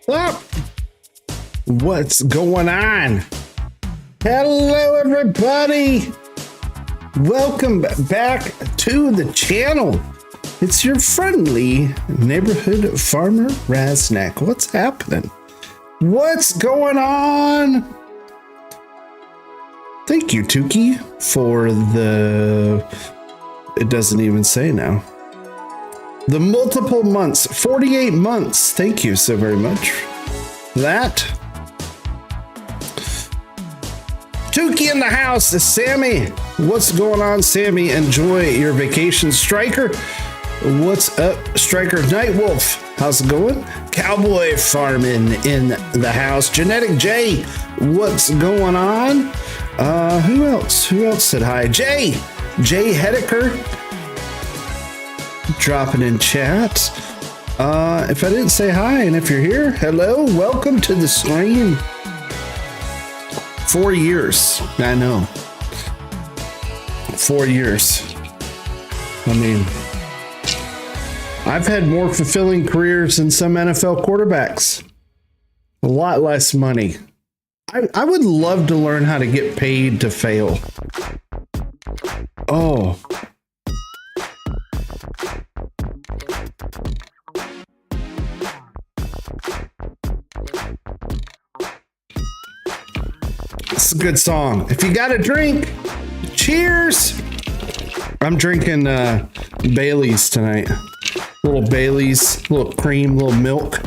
Up. What's going on? Hello, everybody. Welcome back to the channel. It's your friendly neighborhood farmer, Raznac. What's happening? What's going on? Thank you, Tukey, for the... It doesn't even say now. The multiple months, 48 months. Thank you so very much for that. Tukey in the house is Sammy. What's going on, Sammy? Enjoy your vacation. Striker, what's up? Striker Nightwolf, how's it going? Cowboy Farming in the house. Genetic J, what's going on? Who else? Who else said hi? Jay Hedeker, dropping in chat. If I didn't say hi, and if you're here, hello, welcome to the stream. 4 years, I know. 4 years. I mean, I've had more fulfilling careers than some NFL quarterbacks. A lot less money. I would love to learn how to get paid to fail. Oh. It's a good song. If you got a drink, cheers. I'm drinking Bailey's tonight. Little Bailey's, little cream, little milk.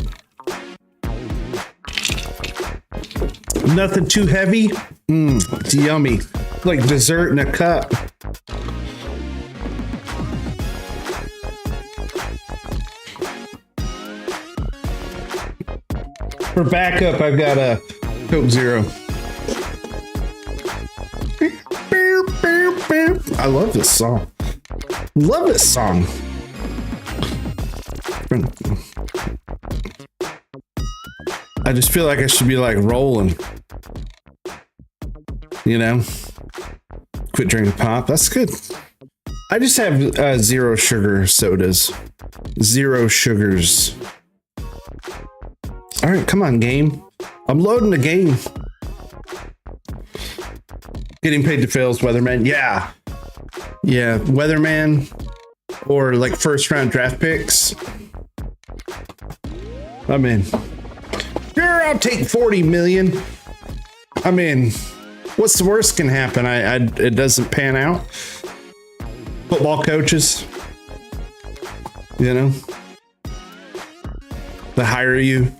Nothing too heavy. It's yummy. Like dessert in a cup. For backup, I've got a Coke Zero. I love this song. Love this song. I just feel like I should be like rolling. You know? Quit drinking pop. That's good. I just have zero sugar sodas. Zero sugars. All right, come on, game. I'm loading the game. Getting paid to fail is Weatherman. Yeah. Yeah, Weatherman. Or like first round draft picks. I mean, sure, I'll take 40 million. I mean, what's the worst can happen? It doesn't pan out. Football coaches, you know, they hire you.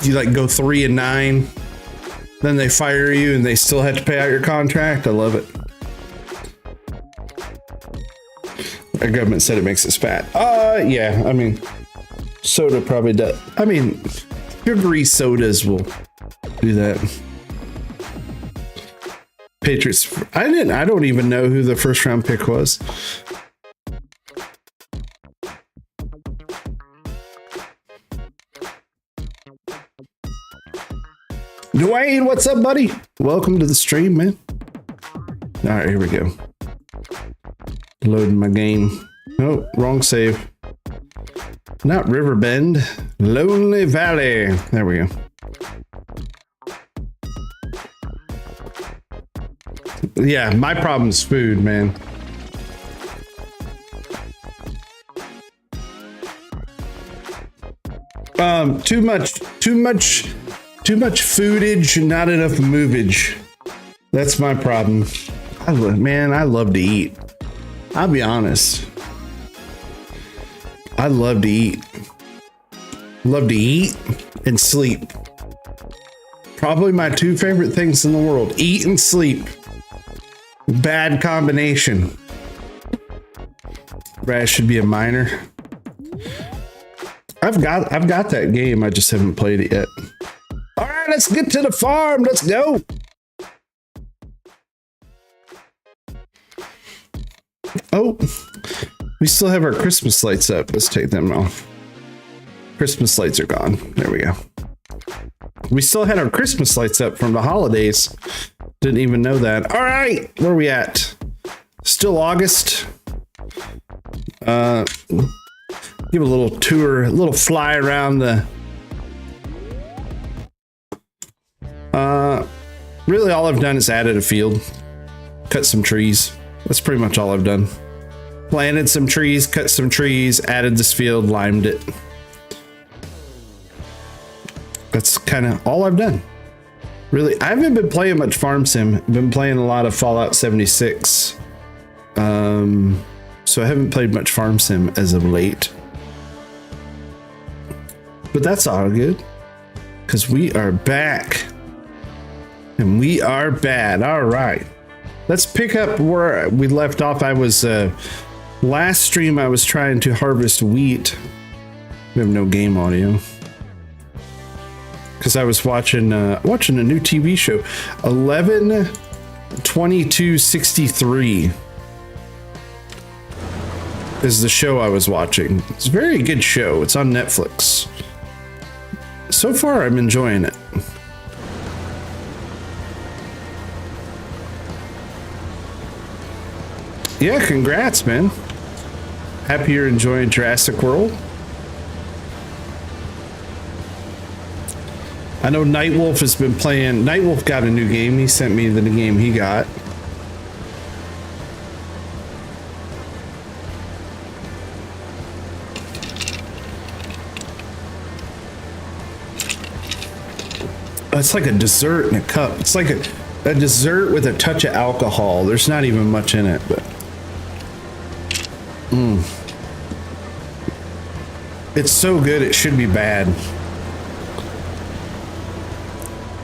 You like go 3-9. Then they fire you and they still have to pay out your contract. I love it. Our government said it makes us fat. Yeah, I mean, soda probably does. I mean, sugary sodas will do that. Patriots. I don't even know who the first round pick was. Dwayne, what's up, buddy? Welcome to the stream, man. All right, here we go. Loading my game. Oh, wrong save. Not Riverbend. Lonely Valley. There we go. Yeah, my problem's food, man. Too much foodage, not enough movage. That's my problem. I love to eat. I'll be honest. I love to eat. Love to eat and sleep. Probably my two favorite things in the world. Eat and sleep. Bad combination. Brad should be a minor. I've got that game. I just haven't played it yet. All right, let's get to the farm. Let's go. Oh, we still have our Christmas lights up. Let's take them off. Christmas lights are gone. There we go. We still had our Christmas lights up from the holidays. Didn't even know that. All right, where are we at? Still August. Give a little tour, a little fly around the Really, all I've done is added a field, cut some trees. That's pretty much all I've done. Planted some trees, cut some trees, added this field, limed it. That's kind of all I've done. Really, I haven't been playing much farm sim. I've been playing a lot of Fallout 76. So I haven't played much farm sim as of late. But that's all good, because we are back. And we are bad. All right. Let's pick up where we left off. I was, last stream I was trying to harvest wheat. We have no game audio. Because I was watching a new TV show, 11/22/63 is the show I was watching. It's a very good show. It's on Netflix. So far, I'm enjoying it. Yeah, congrats, man. Happy you're enjoying Jurassic World. I know Nightwolf has been playing. Nightwolf got a new game. He sent me the game he got. It's like a dessert in a cup. It's like a dessert with a touch of alcohol. There's not even much in it, but it's so good it should be bad.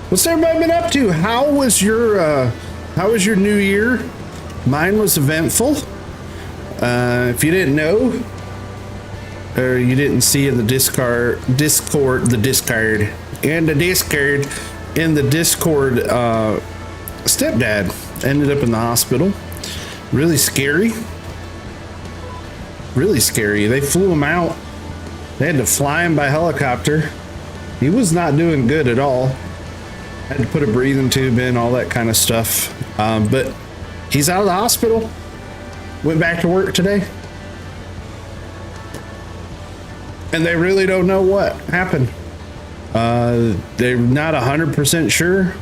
What's everybody been up to? How was your new year? Mine was eventful. If you didn't know, or you didn't see in the Discord, stepdad ended up in the hospital. Really scary. Really scary. They flew him out. They had to fly him by helicopter. He was not doing good at all. Had to put a breathing tube in, all that kind of stuff. But he's out of the hospital. Went back to work today. And they really don't know what happened. They're not 100% sure.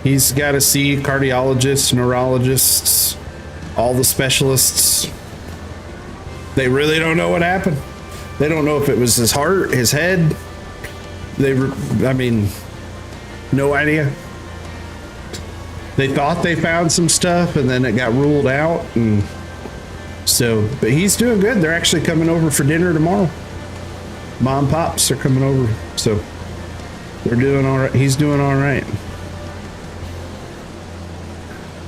He's got to see cardiologists, neurologists, all the specialists. They really don't know what happened. They don't know if it was his heart, his head. No idea. They thought they found some stuff and then it got ruled out. And so, but he's doing good. They're actually coming over for dinner tomorrow. Mom and Pops are coming over. So they're doing all right. He's doing all right.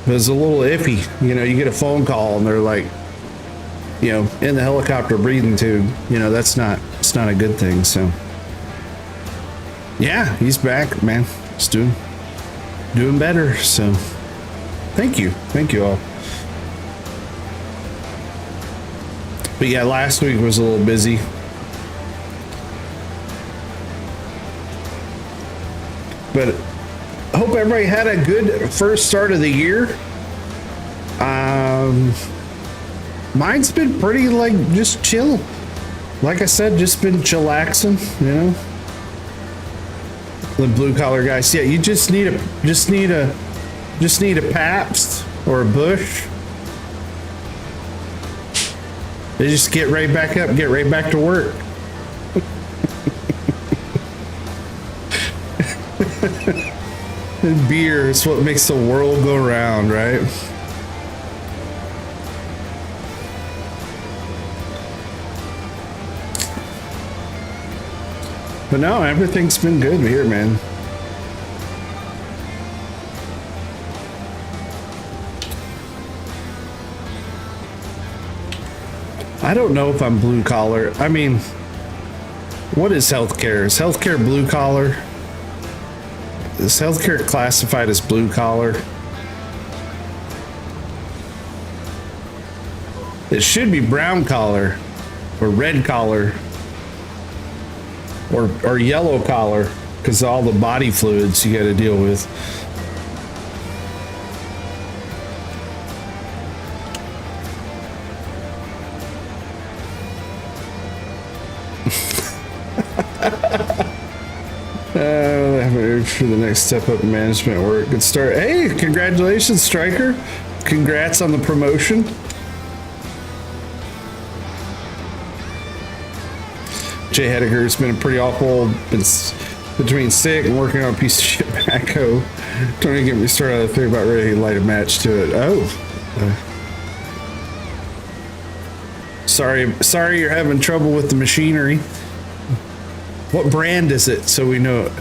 It was a little iffy. You know, you get a phone call and they're like, you know, in the helicopter breathing tube. You know, it's not a good thing. So yeah, he's back, man. He's doing better. So thank you all. But yeah, last week was a little busy. But I hope everybody had a good first start of the year. Mine's been pretty just chill. Like I said, just been chillaxing, you know. The blue collar guys, yeah, you just need a Pabst or a Bush. They just get right back up, get right back to work. And beer is what makes the world go round, right? But no, everything's been good here, man. I don't know if I'm blue collar. I mean, what is healthcare? Is healthcare blue collar? Is healthcare classified as blue collar? It should be brown collar or red collar or yellow collar, because all the body fluids you got to deal with. haven't heard for the next step up in management work. Good start. Hey, congratulations, Striker. Congrats on the promotion. Jay Hediger's been pretty awful. Been between sick and working on a piece of shit backhoe. Don't even get me started on the thing about ready to light a match to it. Oh. Sorry you're having trouble with the machinery. What brand is it so we know it?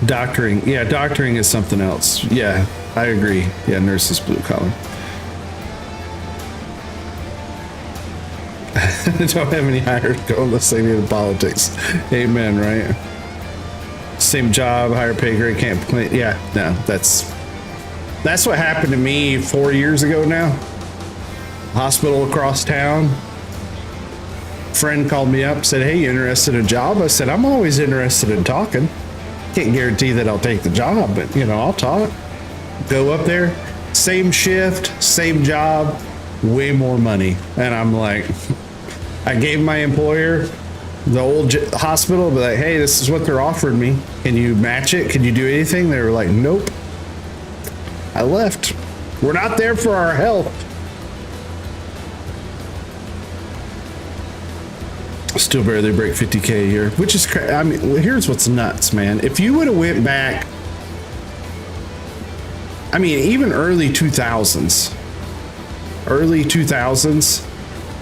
Doctoring. Yeah, doctoring is something else. Yeah, I agree. Yeah, nurses blue collar. Don't have any hired go unless they need the politics. Amen, right? Same job, higher pay grade, can't complain. Yeah, no, that's what happened to me 4 years ago now. Hospital across town. Friend called me up, said, hey, you interested in a job? I said, I'm always interested in talking. Can't guarantee that I'll take the job, but I'll talk. Go up there, same shift, same job, way more money. And I'm like, I gave my employer the old hospital, but like, hey, this is what they're offering me. Can you match it? Can you do anything? They were like, nope. I left. We're not there for our health. Still barely break 50K a year, which is crazy. I mean, here's what's nuts, man. If you would have went back, I mean, even early 2000s,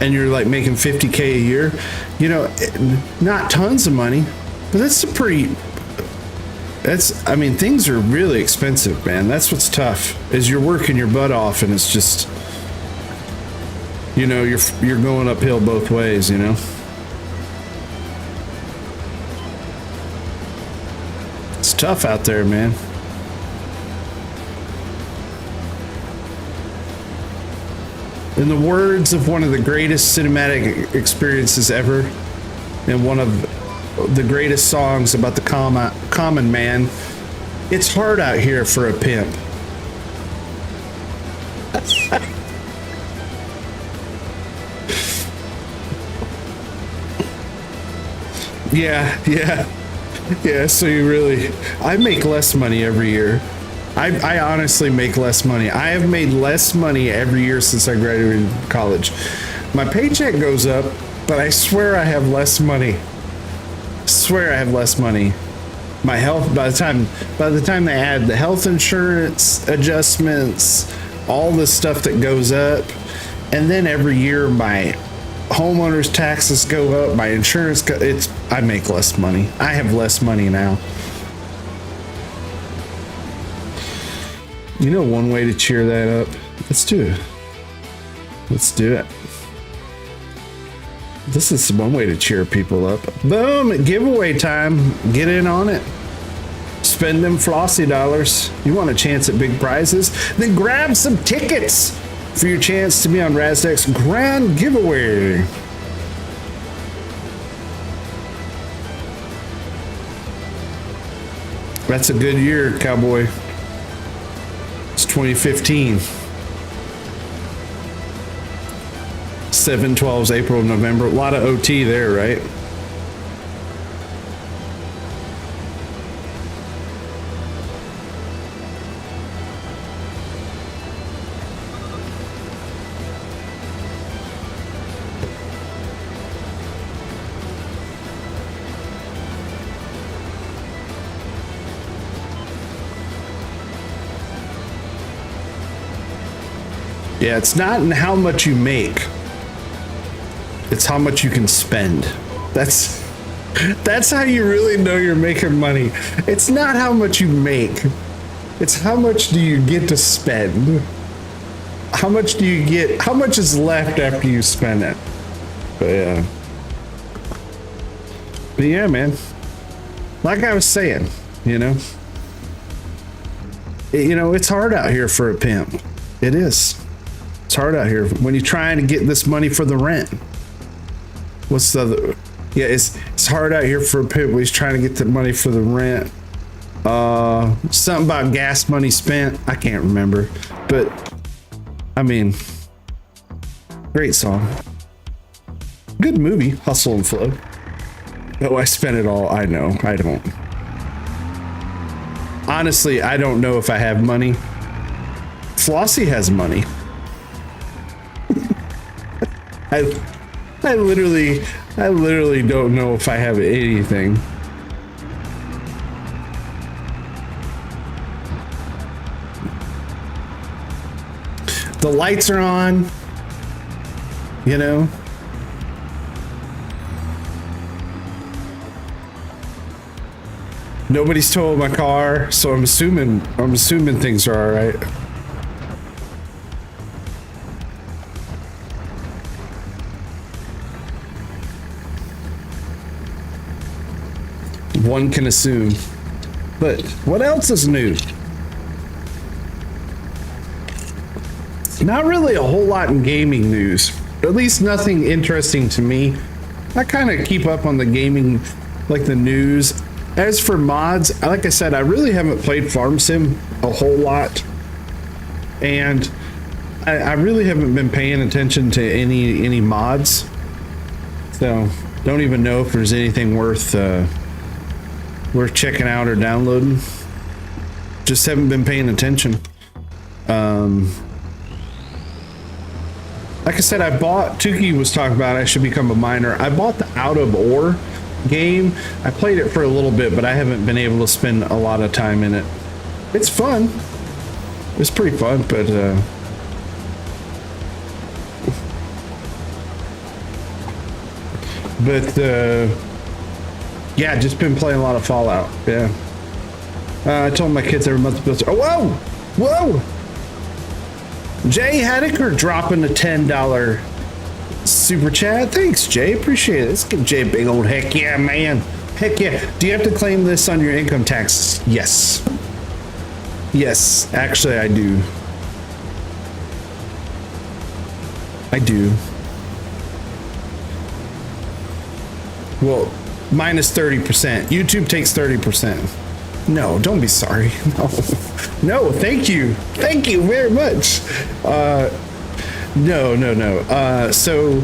and you're like making 50K a year, not tons of money, but I mean, things are really expensive, man. That's what's tough, is you're working your butt off and it's just, you're going uphill both ways, It's tough out there, man. In the words of one of the greatest cinematic experiences ever, and one of the greatest songs about the common man, it's hard out here for a pimp. Yeah, so I make less money every year. I honestly make less money. I have made less money every year since I graduated college. My paycheck goes up, but I swear I have less money. My health, by the time they add the health insurance adjustments, all the stuff that goes up, and then every year my homeowners taxes go up, my insurance I make less money. I have less money now. One way to cheer that up. Let's do it. This is one way to cheer people up. Boom, giveaway time. Get in on it. Spend them flossy dollars. You want a chance at big prizes? Then grab some tickets for your chance to be on Raznac's grand giveaway. That's a good year, cowboy. It's 2015. 7/12's April, November. A lot of OT there, right? Yeah, it's not in how much you make. It's how much you can spend. That's how you really know you're making money. It's not how much you make. It's how much do you get to spend. How much do you get? How much is left after you spend it? But yeah, man. Like I was saying, it's hard out here for a pimp. It is. It's hard out here when you're trying to get this money for the rent. What's the other? Yeah, it's hard out here for a pimp when he's trying to get the money for the rent. Something about gas money spent. I can't remember, but I mean, great song. Good movie, Hustle and Flow. Oh, I spent it all. I know. I don't. Honestly, I don't know if I have money. Flossie has money. I literally don't know if I have anything. The lights are on, you know. Nobody's totaled my car, so I'm assuming things are all right. One can assume. But what else is new? Not really a whole lot in gaming news. At least nothing interesting to me. I kind of keep up on the gaming, like the news. As for mods, like I said, I really haven't played Farm Sim a whole lot. And I really haven't been paying attention to any mods. So don't even know if there's anything worth checking out or downloading. Just haven't been paying attention. Like I said, I bought, Tukey was talking about I should become a miner. I bought the Out of Ore game. I played it for a little bit, but I haven't been able to spend a lot of time in it. It's fun. It's pretty fun, but yeah, just been playing a lot of Fallout. Yeah. I told my kids every month to build. Oh, whoa! Jay Hadeker dropping a $10 super chat. Thanks, Jay. Appreciate it. Let's give Jay a big old heck yeah, man. Heck yeah. Do you have to claim this on your income taxes? Yes. Yes, actually, I do. I do. Well, minus 30%. YouTube takes 30%. No, don't be sorry. No, no, thank you. Thank you very much. No. So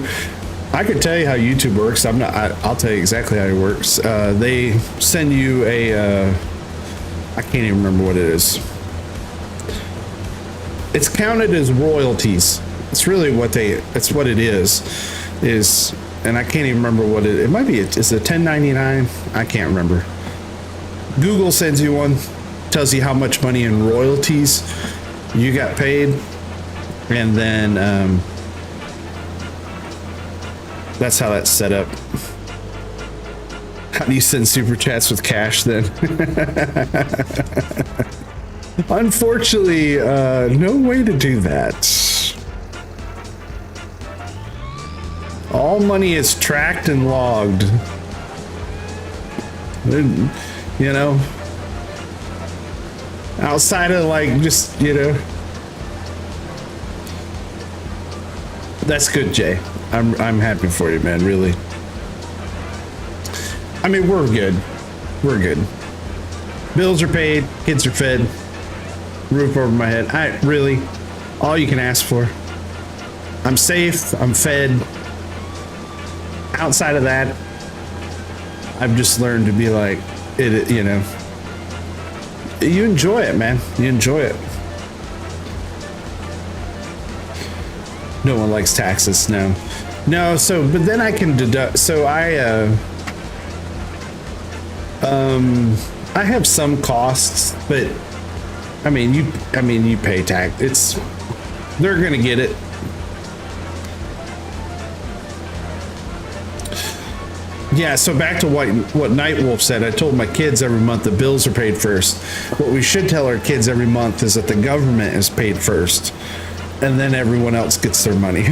I could tell you how YouTube works. I'll tell you exactly how it works. They send you a, I can't even remember what it is. It's counted as royalties. It's really what it's what it is, and I can't even remember what it might be. It's a 1099. I can't remember. Google sends you one, tells you how much money in royalties you got paid, and then that's how that's set up. How do you send super chats with cash then? Unfortunately, no way to do that. All money is tracked and logged. You know, outside of like just, you know, that's good, Jay. I'm happy for you, man. Really. I mean, we're good. We're good. Bills are paid. Kids are fed. Roof over my head. Really, all you can ask for. I'm safe. I'm fed. Outside of that, I've just learned to be like, you know, you enjoy it, man. You enjoy it. No one likes taxes. No. So, but then I can deduct. So I have some costs, but I mean, you pay tax. They're gonna get it. Yeah, so back to what Nightwolf said. I told my kids every month the bills are paid first. What we should tell our kids every month is that the government is paid first, and then everyone else gets their money.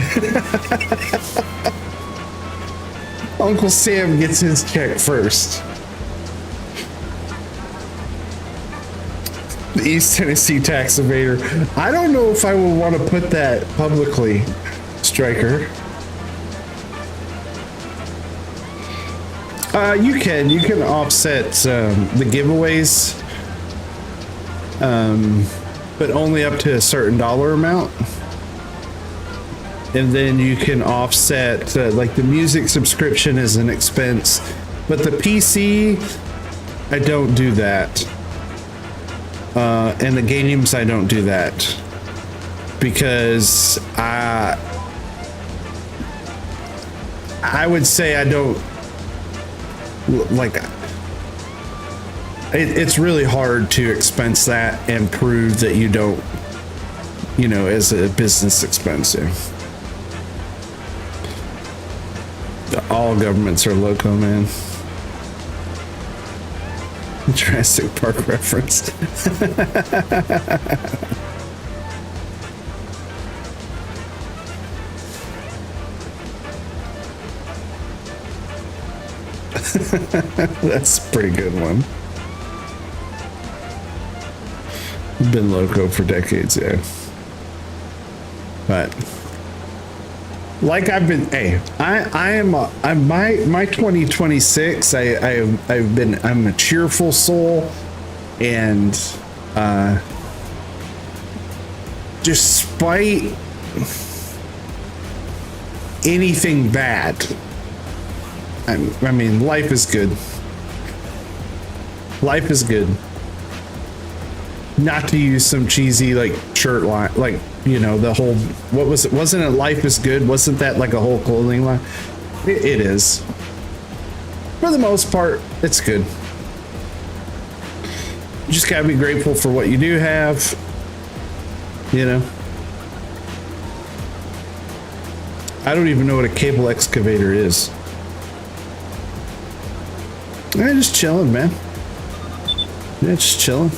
Uncle Sam gets his check first. The East Tennessee tax evader. I don't know if I would want to put that publicly, Striker. You can offset the giveaways, but only up to a certain dollar amount. And then you can offset like the music subscription is an expense, But the PC, I don't do that. And the games, I don't do that. Because I would say I don't, like, it's really hard to expense that and prove that you don't, you know, as a business expense. Yeah. All governments are loco, man. Jurassic Park reference. That's a pretty good one. Been loco for decades, yeah. But like I've been, hey, I'm my 2026. I'm a cheerful soul, and despite anything bad, I mean, life is good. Life is good. Not to use some cheesy like shirt line, like, you know, the whole, what was it? Wasn't it Life is Good? Wasn't that like a whole clothing line? It is. For the most part, it's good. You just gotta be grateful for what you do have, you know. I don't even know what a cable excavator is. I'm just chilling, man. Yeah, just chilling.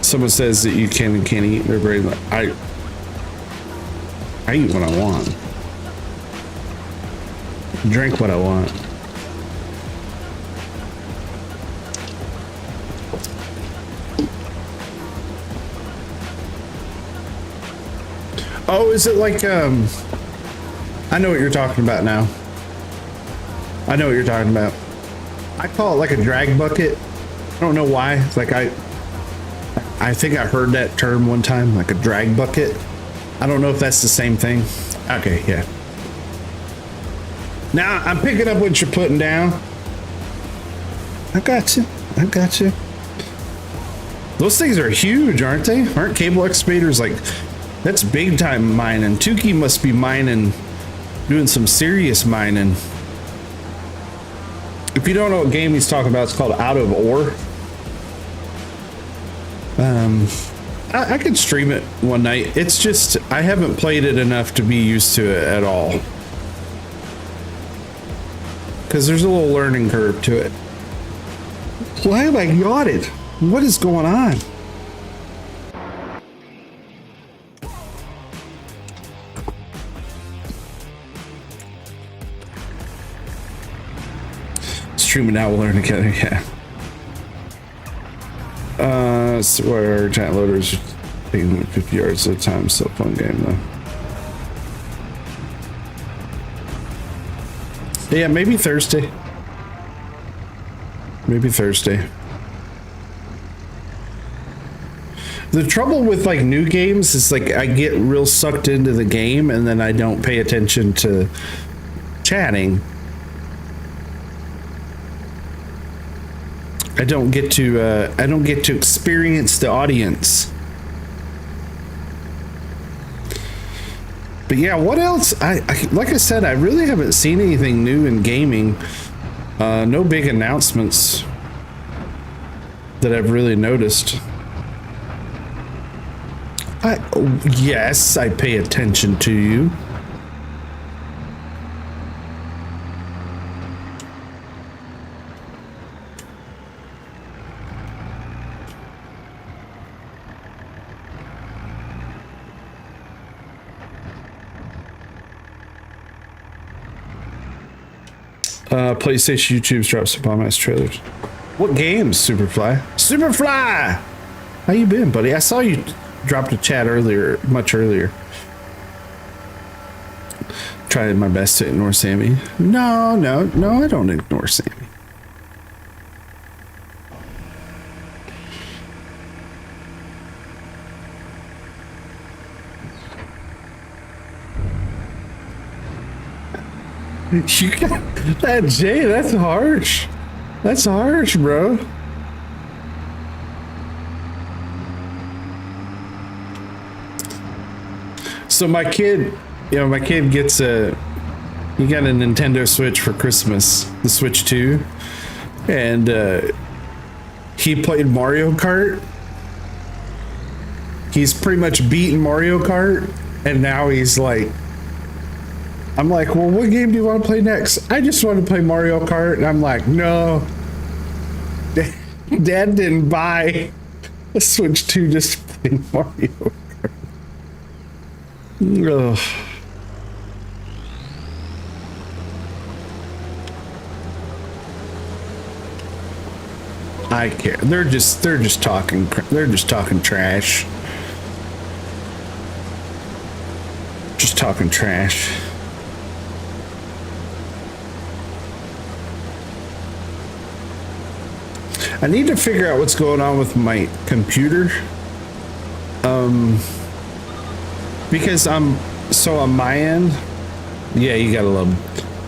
Someone says that you can and can't eat. They're very like, I eat what I want. Drink what I want. Oh, is it like, I know what you're talking about now. I know what you're talking about. I call it like a drag bucket. I don't know why. It's like I think I heard that term one time, like a drag bucket. I don't know if that's the same thing. Okay, yeah. Now I'm picking up what you're putting down. I got you. I got you. Those things are huge, aren't they? Aren't cable excavators like, that's big time mining. Tukey must be mining, doing some serious mining. If you don't know what game he's talking about, it's called Out of Ore. I could stream it one night. It's just, I haven't played it enough to be used to it at all. Because there's a little learning curve to it. Why have I yawed? What is going on? Streaming now, we'll learn together, yeah. So where giant loaders taking 50 yards at a time, still a fun game though. Yeah, maybe Thursday. Maybe Thursday. The trouble with like new games is like I get real sucked into the game and then I don't pay attention to chatting. I don't get to experience the audience. But yeah, what else? I like I said, I really haven't seen anything new in gaming. No big announcements that I've really noticed. Yes, I pay attention to you. PlayStation YouTube's dropped some bomb ass trailers. What games, Superfly? Superfly! How you been, buddy? I saw you dropped a chat earlier, much earlier. Tried my best to ignore Sammy. No, I don't ignore Sammy. You got that, Jay. That's harsh. That's harsh, bro. So my kid, my kid gets he got a Nintendo Switch for Christmas, the Switch 2, and he played Mario Kart. He's pretty much beaten Mario Kart, and now he's like, I'm like, well, what game do you want to play next? I just want to play Mario Kart. And I'm like, no. Dad didn't buy a Switch 2 just to play Mario Kart. Ugh. I care. They're just talking trash. Just talking trash. I need to figure out what's going on with my computer. Because on my end, yeah, you gotta love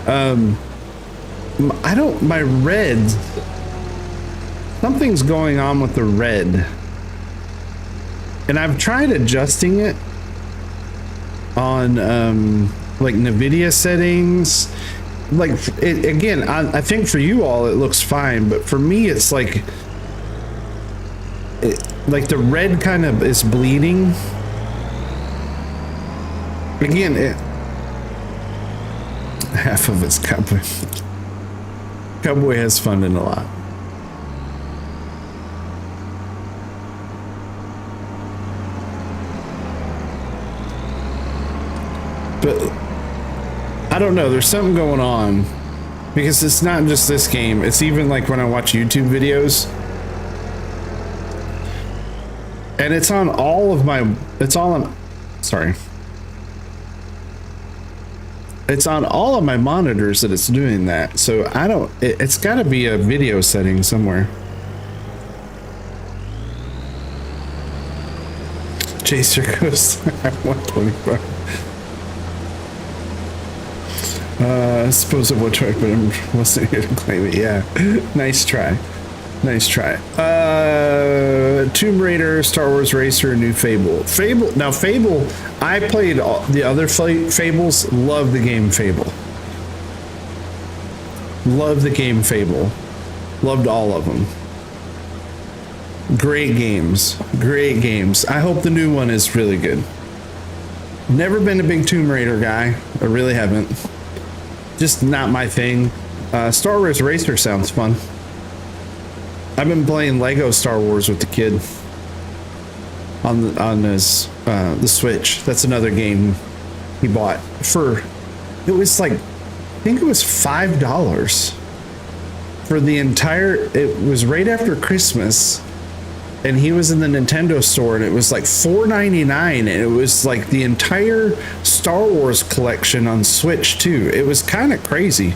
them. My red, something's going on with the red. And I've tried adjusting it on, like NVIDIA settings. Like again, I think for you all it looks fine, but for me it's like the red kind of is bleeding. Again, half of it's Cowboy. Cowboy has fun in a lot. But I don't know, there's something going on, because it's not just this game, it's even like when I watch YouTube videos, and it's on all of my, it's on all of my monitors that it's doing that. So I don't, it's got to be a video setting somewhere. Chaser goes at 125. I suppose I would try, but I wasn't here to claim it. Yeah, nice try. Nice try. Tomb Raider, Star Wars Racer, new Fable. Now Fable, I played the other Fables. Love the game Fable. Love the game Fable. Loved all of them. Great games. Great games. I hope the new one is really good. Never been a big Tomb Raider guy. I really haven't. Just not my thing. Star Wars Racer sounds fun. I've been playing Lego Star Wars with the kid on his the Switch. That's another game he bought for. It was like, I think it was $5 for the entire. It was right after Christmas, and he was in the Nintendo store, and it was like $4.99, and it was like the entire Star Wars collection on Switch too. It was kind of crazy.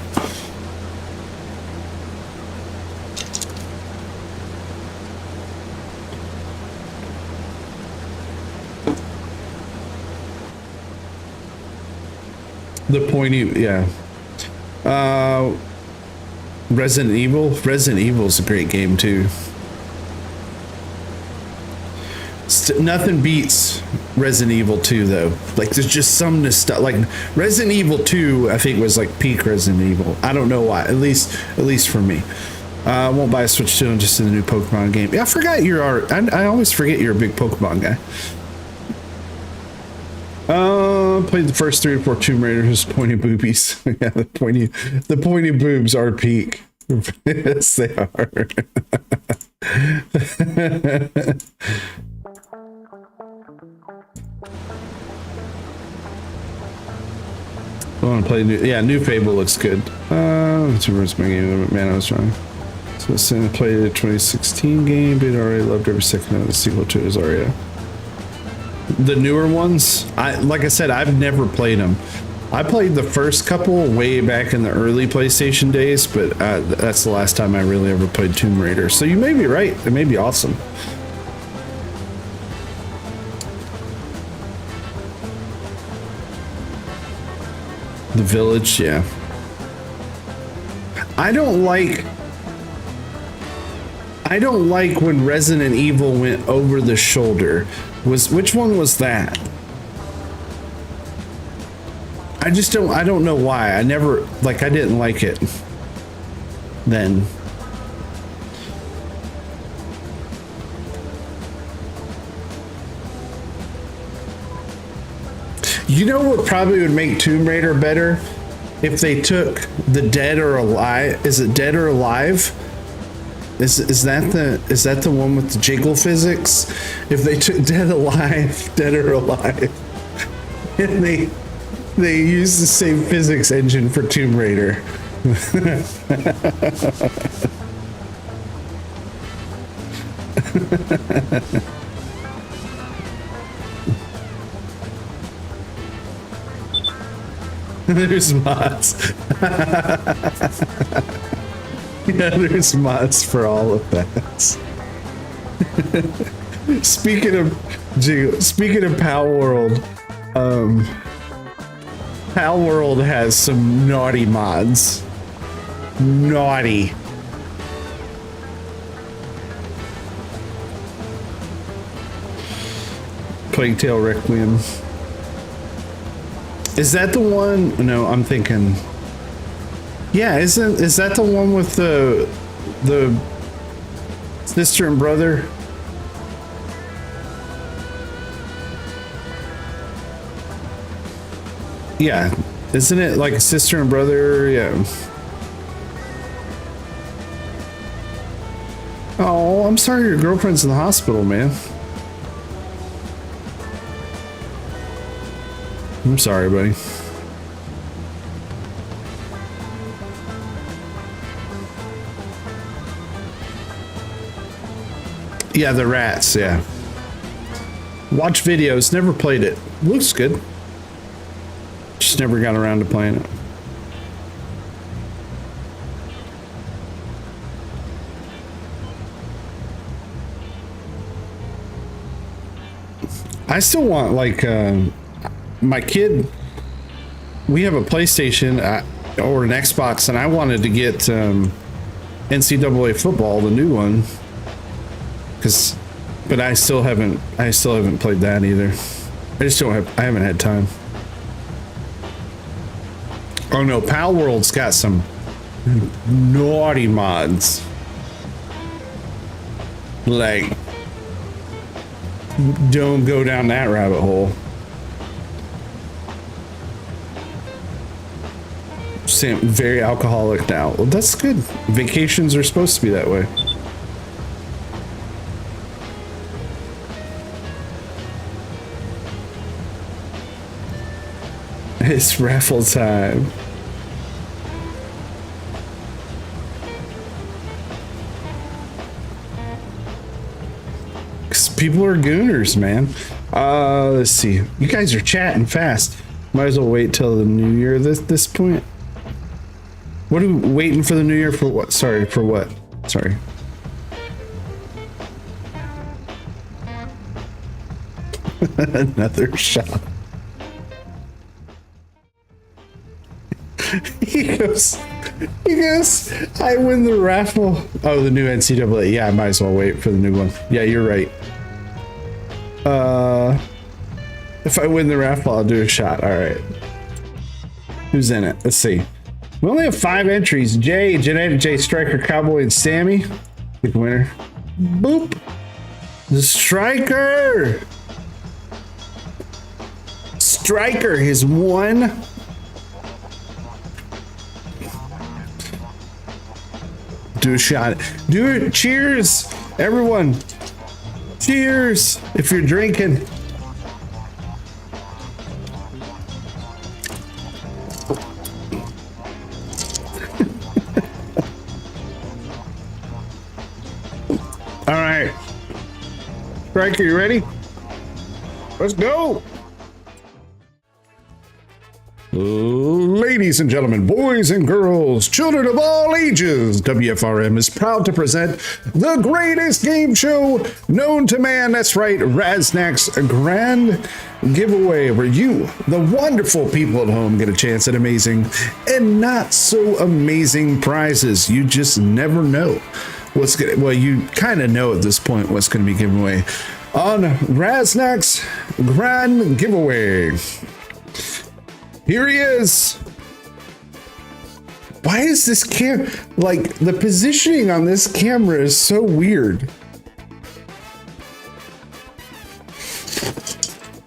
The pointy, yeah. Resident Evil's a great game too. Nothing beats Resident Evil 2 though. Like there's just some nostalgia. Like Resident Evil 2, I think was like peak Resident Evil. I don't know why. At least for me. I won't buy a Switch 2 just in the new Pokemon game. Yeah, I forgot I always forget you're a big Pokemon guy. Played the first 3 or 4 Tomb Raiders, pointy boobies. Yeah, the pointy boobs are peak. Yes, they are. I want to play new Fable looks good. Where's my game? Man, I was wrong. So Sam played a 2016 game, but already loved every second of the sequel to his Aria. The newer ones, like I said, I've never played them. I played the first couple way back in the early PlayStation days, but that's the last time I really ever played Tomb Raider. So you may be right. It may be awesome. The Village, yeah. I don't like when Resident Evil went over the shoulder. Which one was that? I don't know why. I didn't like it then. You know what probably would make Tomb Raider better? If they took the Dead or Alive. Is it Dead or Alive? Is that the one with the jiggle physics? If they took Dead or Alive, and they use the same physics engine for Tomb Raider. There's mods. Yeah, there's mods for all of that. Speaking of Pal World, Pal World has some naughty mods. Naughty. Plague Tale Requiem. Is that the one? No, I'm thinking. Yeah, is that the one with the sister and brother? Yeah, isn't it like a sister and brother? Yeah. Oh, I'm sorry your girlfriend's in the hospital, man. I'm sorry, buddy. Yeah, the rats, yeah. Watch videos, never played it. Looks good. Just never got around to playing it. I still want, like, my kid, we have a PlayStation or an Xbox, and I wanted to get NCAA football, the new one. But I still haven't played that either. I haven't had time. Oh no, Pal World's got some naughty mods. Like, don't go down that rabbit hole. Sam, very alcoholic now. Well, that's good. Vacations are supposed to be that way. It's raffle time. Because people are gooners, man. Let's see. You guys are chatting fast. Might as well wait till the new year at this point. What are we waiting for the new year for? What? Sorry, for what? Sorry. Another shot. He goes, I win the raffle. Oh, the new NCAA. Yeah, I might as well wait for the new one. Yeah, you're right. If I win the raffle, I'll do a shot. All right. Who's in it? Let's see. We only have 5 entries. Jay, Genetic J, Striker, Cowboy, and Sammy. Pick a winner. Boop. The Striker. Striker has won. Do a shot. Do it. Cheers, everyone. Cheers if you're drinking. Striker, you ready? Let's go. Ladies and gentlemen, boys and girls, children of all ages, WFRM is proud to present the greatest game show known to man. That's right, Raznac's Grand Giveaway, where you, the wonderful people at home, get a chance at amazing and not so amazing prizes. You just never know what's gonna, well, you kind of know at this point what's going to be given away on Raznac's Grand Giveaway. Here he is. Why is this like the positioning on this camera is so weird.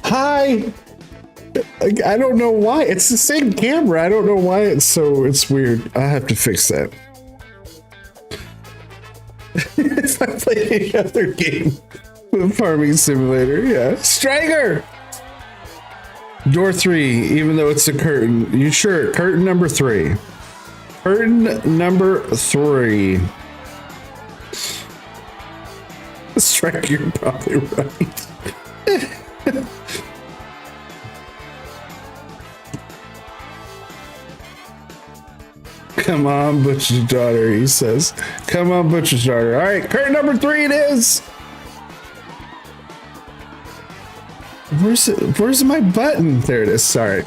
Hi. I don't know why. It's the same camera. I don't know why it's weird. I have to fix that. If I play any other game with Farming Simulator, yeah. Striker! Door 3, even though it's a curtain. You sure? Curtain number 3. Curtain number 3. Strike, you're probably right. Come on, Butcher's daughter, he says. Come on, Butcher's daughter. All right, curtain number 3 it is. Where's my button? There it is. Sorry.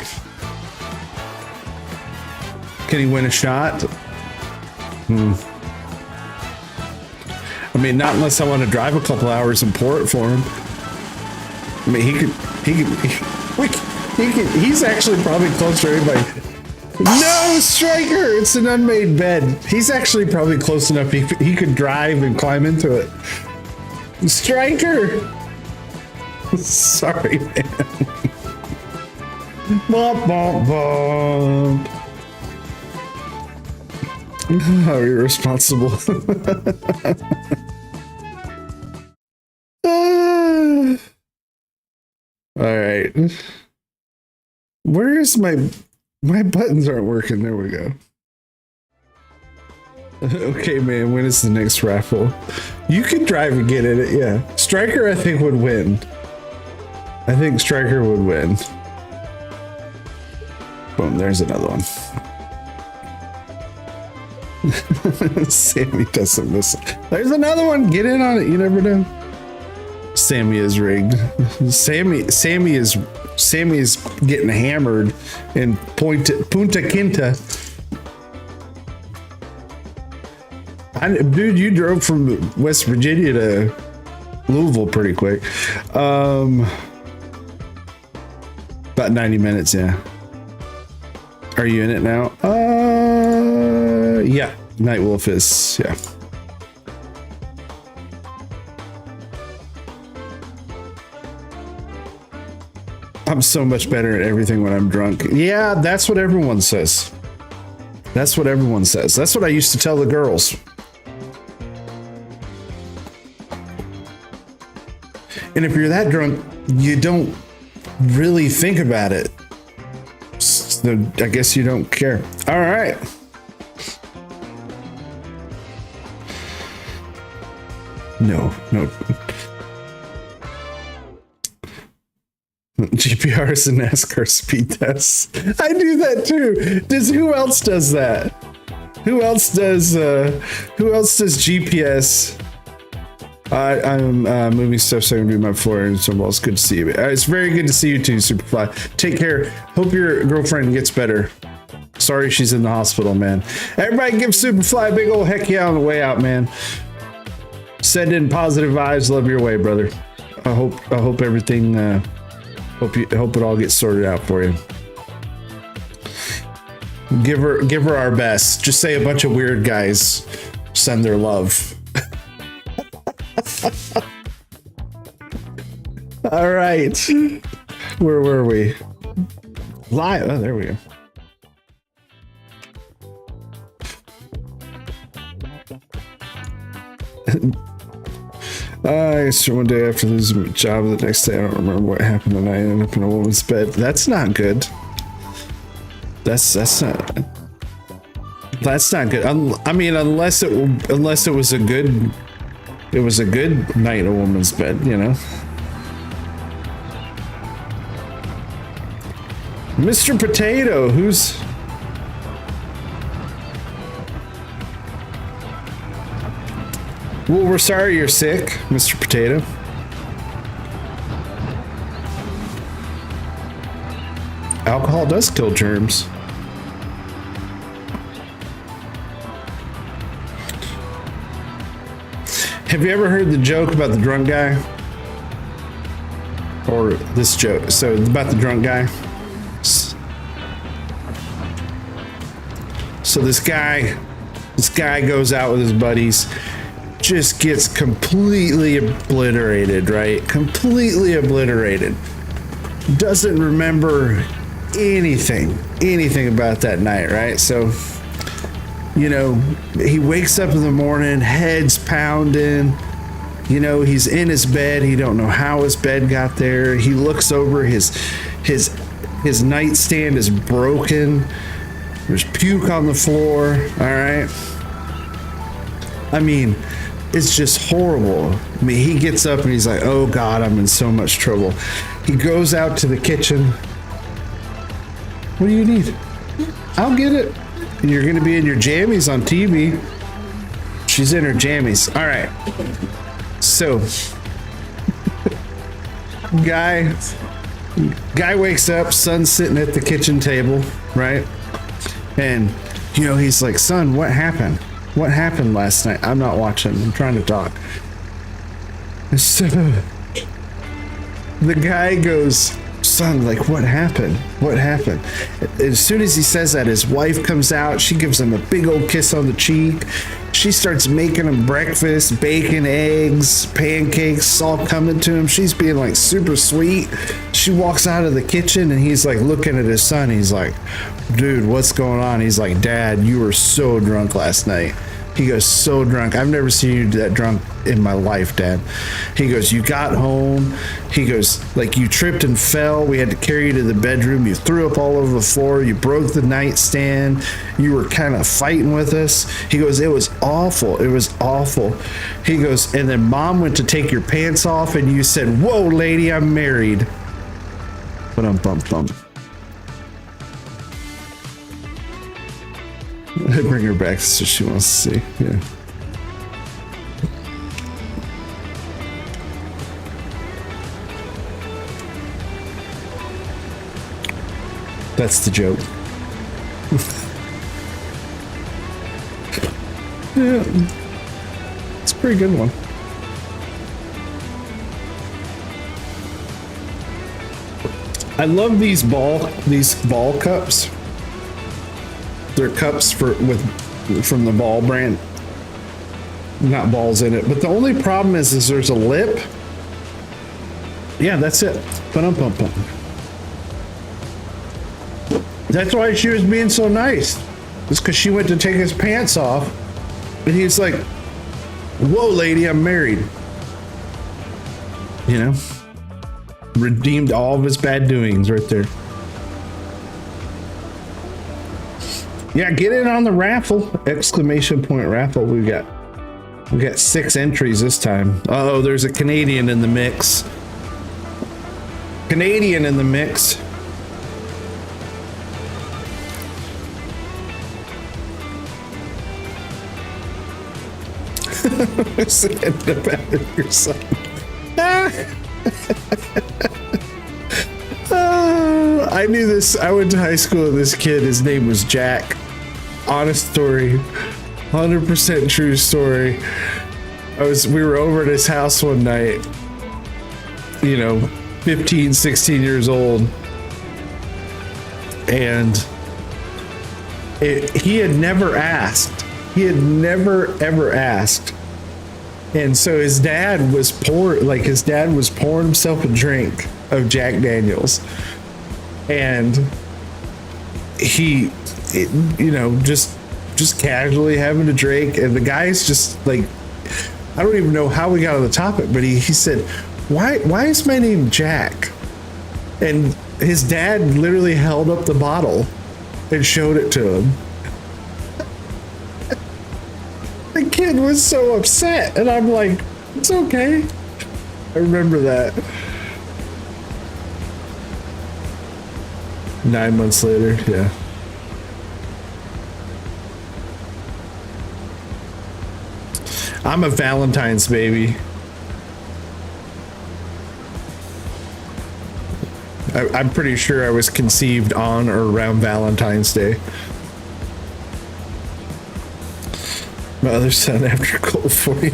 Can he win a shot? I mean, not unless I want to drive a couple hours and pour it for him. I mean, he's actually probably close to everybody. No, Striker! It's an unmade bed. He's actually probably close enough. He could drive and climb into it. Striker! Sorry, man. Bump, bump, bump. How irresponsible. All right. Where is my buttons aren't working? There we go. Okay, man. When is the next raffle? You can drive and get in it. Yeah. Striker, I think, would win. I think Striker would win. Boom, there's another one. Sammy doesn't miss it. There's another one. Get in on it. You never know. Sammy is rigged. Sammy is getting hammered in Punta Quinta. Dude, you drove from West Virginia to Louisville pretty quick. About 90 minutes, yeah. Are you in it now? Yeah. Nightwolf is, yeah. I'm so much better at everything when I'm drunk. Yeah, that's what everyone says. That's what everyone says. That's what I used to tell the girls. And if you're that drunk, you don't really think about it. So I guess you don't care. All right. No. GPR is a NASCAR speed test. I do that too. Who else does that? Who else does GPS? I'm moving stuff so I can do my floor and so well. It's good to see you. It's very good to see you too, Superfly. Take care. Hope your girlfriend gets better. Sorry she's in the hospital, man. Everybody give Superfly a big old heck yeah on the way out, man. Send in positive vibes. Love your way, brother. I hope everything hope it all gets sorted out for you. Give her our best. Just say a bunch of weird guys send their love. All right. Where were we? Live. Oh, there we go. So one day after losing my job, the next day I don't remember what happened, and I ended up in a woman's bed. That's not good. That's not good. I mean, unless it was a good it was a good night in a woman's bed, you know. Mr. Potato, who's... Well, we're sorry you're sick, Mr. Potato. Alcohol does kill germs. Have you ever heard the joke about the drunk guy? Or this joke, so about the drunk guy. So this guy goes out with his buddies, just gets completely obliterated, right? Completely obliterated. Doesn't remember anything about that night, right? So, you know, he wakes up in the morning, head's pounding, you know, he's in his bed. He don't know how his bed got there. He looks over, his nightstand is broken. There's puke on the floor, all right? I mean, it's just horrible. I mean, he gets up and he's like, oh God, I'm in so much trouble. He goes out to the kitchen. What do you need? I'll get it. You're gonna be in your jammies on TV. She's in her jammies. All right. So, guy wakes up, son's sitting at the kitchen table, right? And, you know, he's like, son, what happened? What happened last night? I'm not watching. I'm trying to talk. So the guy goes, son, like, what happened? What happened? As soon as he says that, his wife comes out. She gives him a big old kiss on the cheek. She starts making him breakfast, bacon, eggs, pancakes, all coming to him. She's being like super sweet. She walks out of the kitchen and he's like looking at his son. He's like, dude, what's going on? He's like, Dad, you were so drunk last night. He goes, so drunk. I've never seen you that drunk in my life, Dad. He goes, you got home. He goes, like, you tripped and fell. We had to carry you to the bedroom. You threw up all over the floor. You broke the nightstand. You were kind of fighting with us. He goes, it was awful. It was awful. He goes, and then Mom went to take your pants off and you said, whoa, lady, I'm married. Bum. I bring her back so she wants to see. Yeah. That's the joke. Yeah. It's a pretty good one. I love these ball cups. They're cups from the Ball brand. Not balls in it, but the only problem is there's a lip. Yeah, that's it. Bum. That's why she was being so nice. It's because she went to take his pants off, and he's like, "Whoa, lady, I'm married." You know, redeemed all of his bad doings right there. Yeah, get in on the raffle! Exclamation point raffle. We got 6 entries this time. Oh, there's a Canadian in the mix. Canadian in the mix. Sit in the back of your son. I knew this. I went to high school with this kid. His name was Jack. Honest story, 100% true story. We were over at his house one night, you know, 15, 16 years old, and he had never asked. He had never ever asked. And so his dad was pouring himself a drink of Jack Daniels, and he, you know, just casually having a drink, and the guy's just like, I don't even know how we got on the topic, but he said, why is my name Jack? And his dad literally held up the bottle and showed it to him. The kid was so upset, and I'm like, It's okay. I remember that. 9 months later, yeah. I'm a Valentine's baby. I'm pretty sure I was conceived on or around Valentine's Day. My other son after cold for you.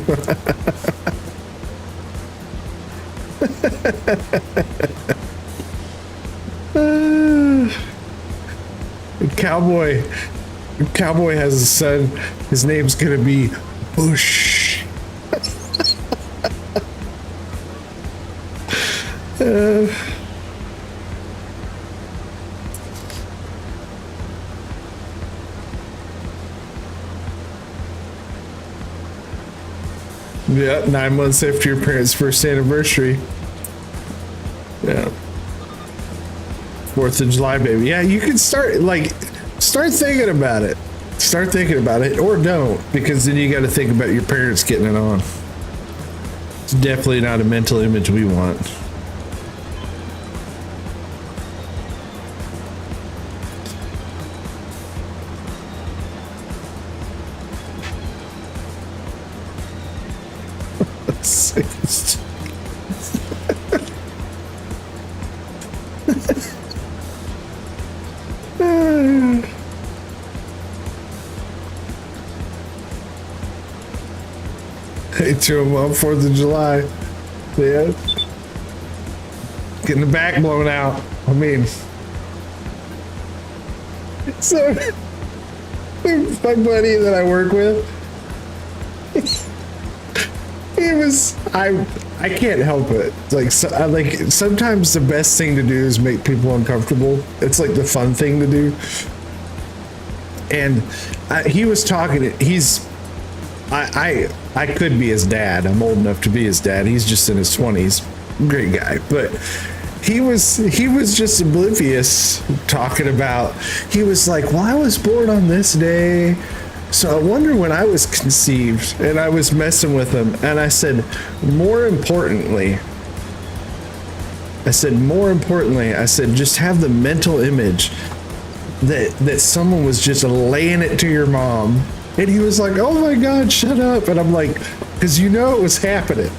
Cowboy has a son. His name's gonna be Bush. Yeah, 9 months after your parents' first anniversary. Yeah. 4th of July, baby. Yeah, you can start thinking about it. Start thinking about it, or don't, because then you got to think about your parents getting it on. It's definitely not a mental image we want. Hey, to him on 4th of July. Yeah. Getting the back blown out. I mean, so my buddy that I work with, he was, I can't help it. Like, sometimes the best thing to do is make people uncomfortable. It's like the fun thing to do. And he was talking, I could be his dad. I'm old enough to be his dad. He's just in his 20s. Great guy. But he was just oblivious, talking about, he was like, well, I was born on this day, so I wonder when I was conceived. And I was messing with him, and I said, more importantly, just have the mental image that someone was just laying it to your mom. And he was like, oh my God, shut up. And I'm like, because you know it was happening.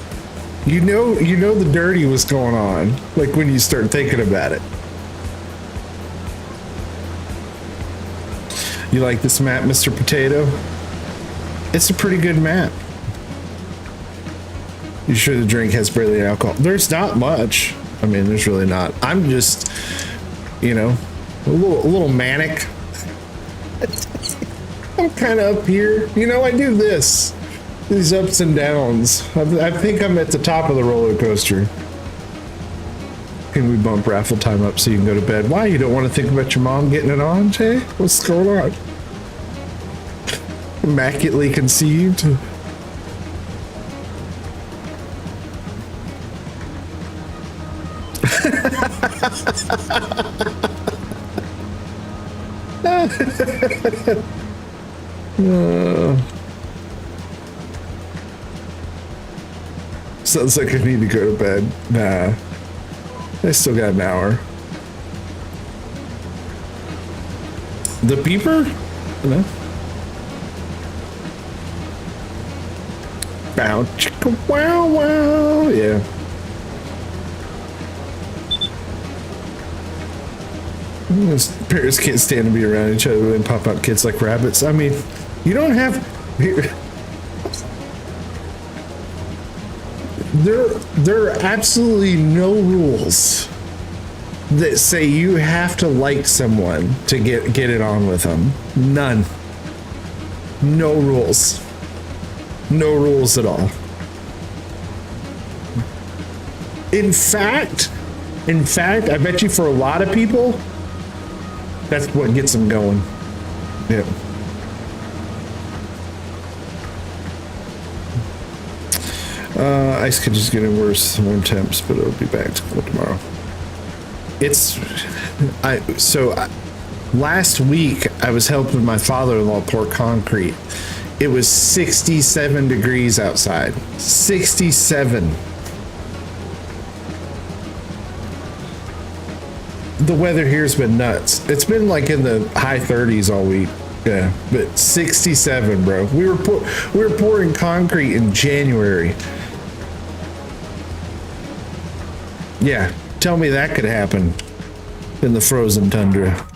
You know the dirty was going on, like when you start thinking about it. You like this map, Mr. Potato? It's a pretty good map. You sure the drink has barely alcohol? There's not much. I mean, there's really not. I'm just, a little manic. I'm kind of up here. I do these ups and downs. I think I'm at the top of the roller coaster. Can we bump raffle time up so you can go to bed? Why? You don't want to think about your mom getting it on, Jay? What's going on? Immaculately conceived. Sounds like I need to go to bed. Nah, I still got an hour. The beeper? No. Bow chicka wow wow. Yeah. Most parents can't stand to be around each other and pop out kids like rabbits. I mean, you don't have. There are absolutely no rules that say you have to like someone to get it on with them. None. No rules. No rules at all. In fact, I bet you for a lot of people, that's what gets them going. Yeah. Ice could just getting worse, warm temps, but it'll be back to cool tomorrow. Last week I was helping my father-in-law pour concrete, it was 67 degrees outside. 67. The weather here's been nuts. It's been like in the high 30s all week. Yeah, but 67, bro. We were pouring concrete in January. Yeah, tell me that could happen in the frozen tundra.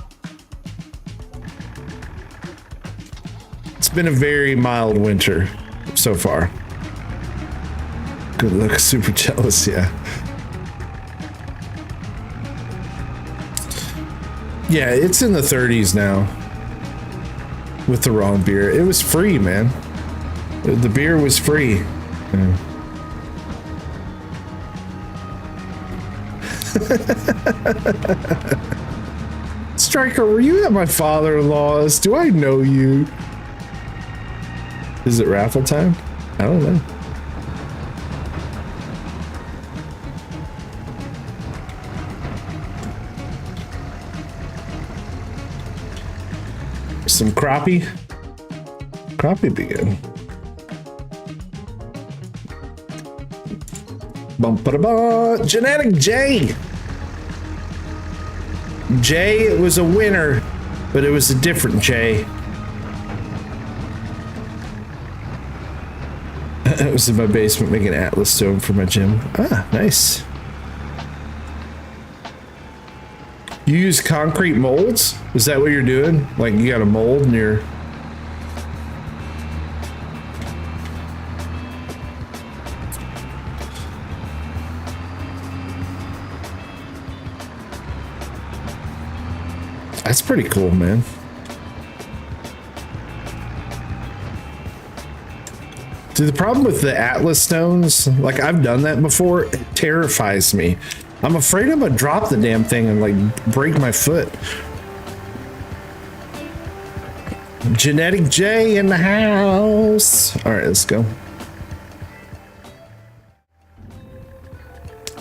It's been a very mild winter so far. Good luck, super jealous, yeah. Yeah, it's in the 30s now with the wrong beer. It was free, man. The beer was free. Yeah. Striker, were you at my father-in-law's? Do I know you? Is it raffle time? I don't know. Some crappie. Crappie be good. Bum-ba-da-ba. Genetic J. J was a winner, but it was a different J. I was in my basement making Atlas stone for my gym. Ah, nice. You use concrete molds? Is that what you're doing? Like you got a mold and you're... That's pretty cool, man. See, the problem with the Atlas stones, like I've done that before, it terrifies me. I'm afraid I'm gonna drop the damn thing and like break my foot. Genetic J in the house. All right, let's go.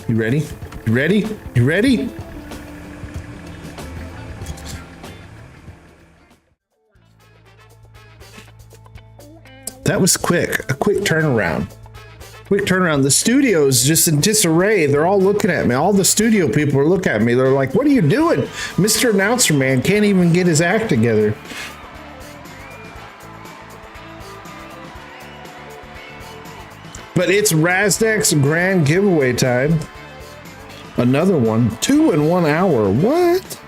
You ready? You ready? You ready? That was quick. A quick turnaround. Quick turnaround. The studio's just in disarray. They're all looking at me. All the studio people are looking at me. They're like, what are you doing? Mr. Announcer Man can't even get his act together. But it's Raznac's grand giveaway time. Another one. 2 in 1 hour. What?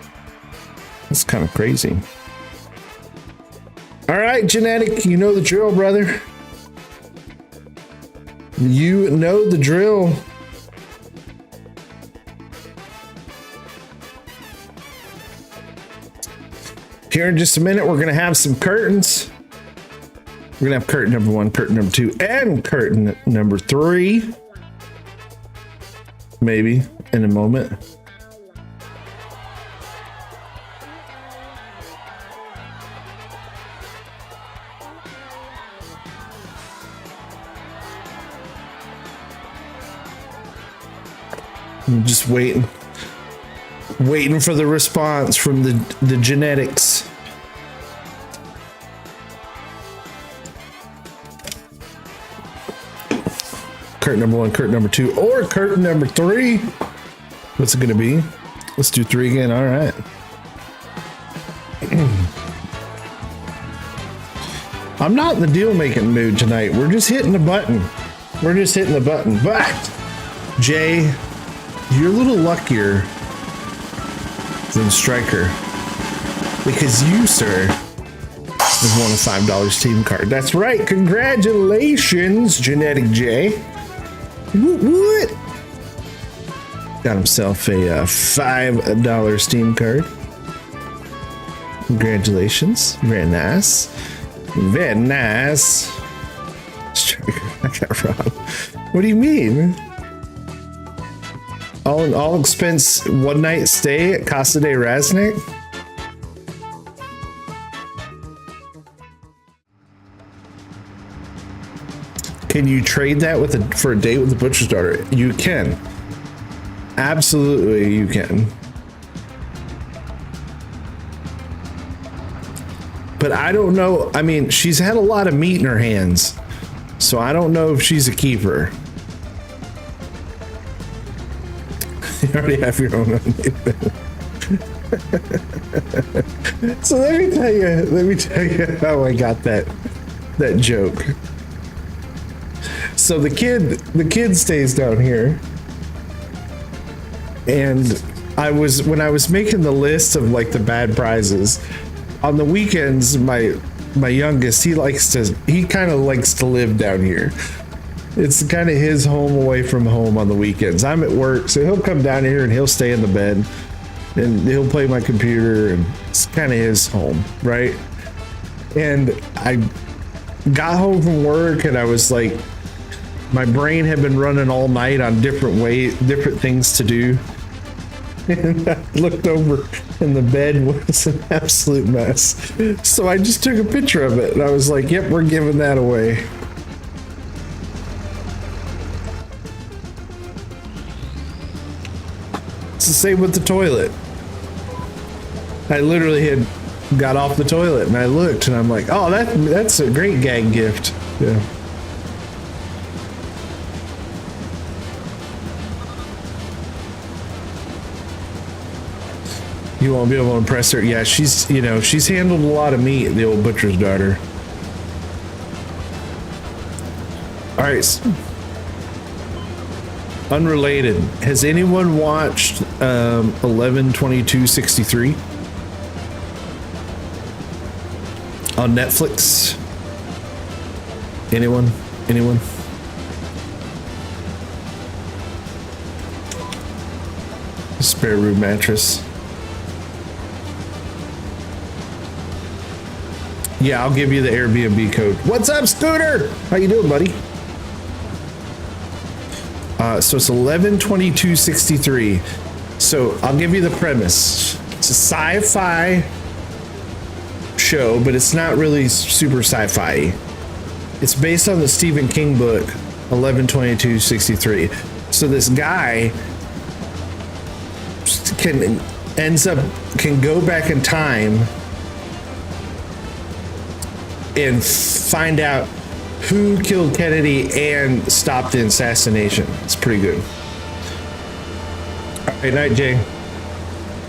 That's kind of crazy. All right, Genetic, you know the drill, brother. You know the drill. Here in just a minute, we're going to have some curtains. We're going to have curtain number 1, curtain number 2, and curtain number 3. Maybe in a moment. I'm just waiting for the response from the genetics. Curtain number 1, curtain number 2, or curtain number 3. What's it gonna be? Let's do 3 again. All right. I'm not in the deal making mood tonight. We're just hitting the button. But Jay, you're a little luckier than Striker because you, sir, have won a $5 Steam card. That's right. Congratulations, Genetic J. What? Got himself a $5 Steam card. Congratulations. Very nice. Very nice. Striker, I got robbed. What do you mean? All expense 1 night stay at Casa de Raznac? Can you trade that for a date with the butcher's daughter? You can. Absolutely, you can. but I don't know. I mean, she's had a lot of meat in her hands, so I don't know if she's a keeper. You already have your own. So let me tell you how I got that joke. So the kid stays down here, and when I was making the list of like the bad prizes on the weekends, my youngest, he kind of likes to live down here. It's kind of his home away from home on the weekends. I'm at work, so he'll come down here and he'll stay in the bed and he'll play my computer, and it's kind of his home, right? And I got home from work and I was like, my brain had been running all night on different things to do. And I looked over and the bed was an absolute mess. So I just took a picture of it and I was like, yep, we're giving that away. It's the same with the toilet. I literally had got off the toilet and I looked and I'm like, oh, that's a great gag gift. Yeah. You won't be able to impress her. Yeah, she's handled a lot of meat, the old butcher's daughter. All right. Unrelated. Has anyone watched 11/22/63 on Netflix? Anyone? Spare room mattress. Yeah, I'll give you the Airbnb code. What's up, Scooter? How you doing, buddy? So it's 11/22/63. So I'll give you the premise. It's a sci-fi show, but it's not really super sci-fi. It's based on the Stephen King book 11/22/63. So this guy can go back in time and find out who killed Kennedy and stop the assassination. It's pretty good. All right, night, Jay.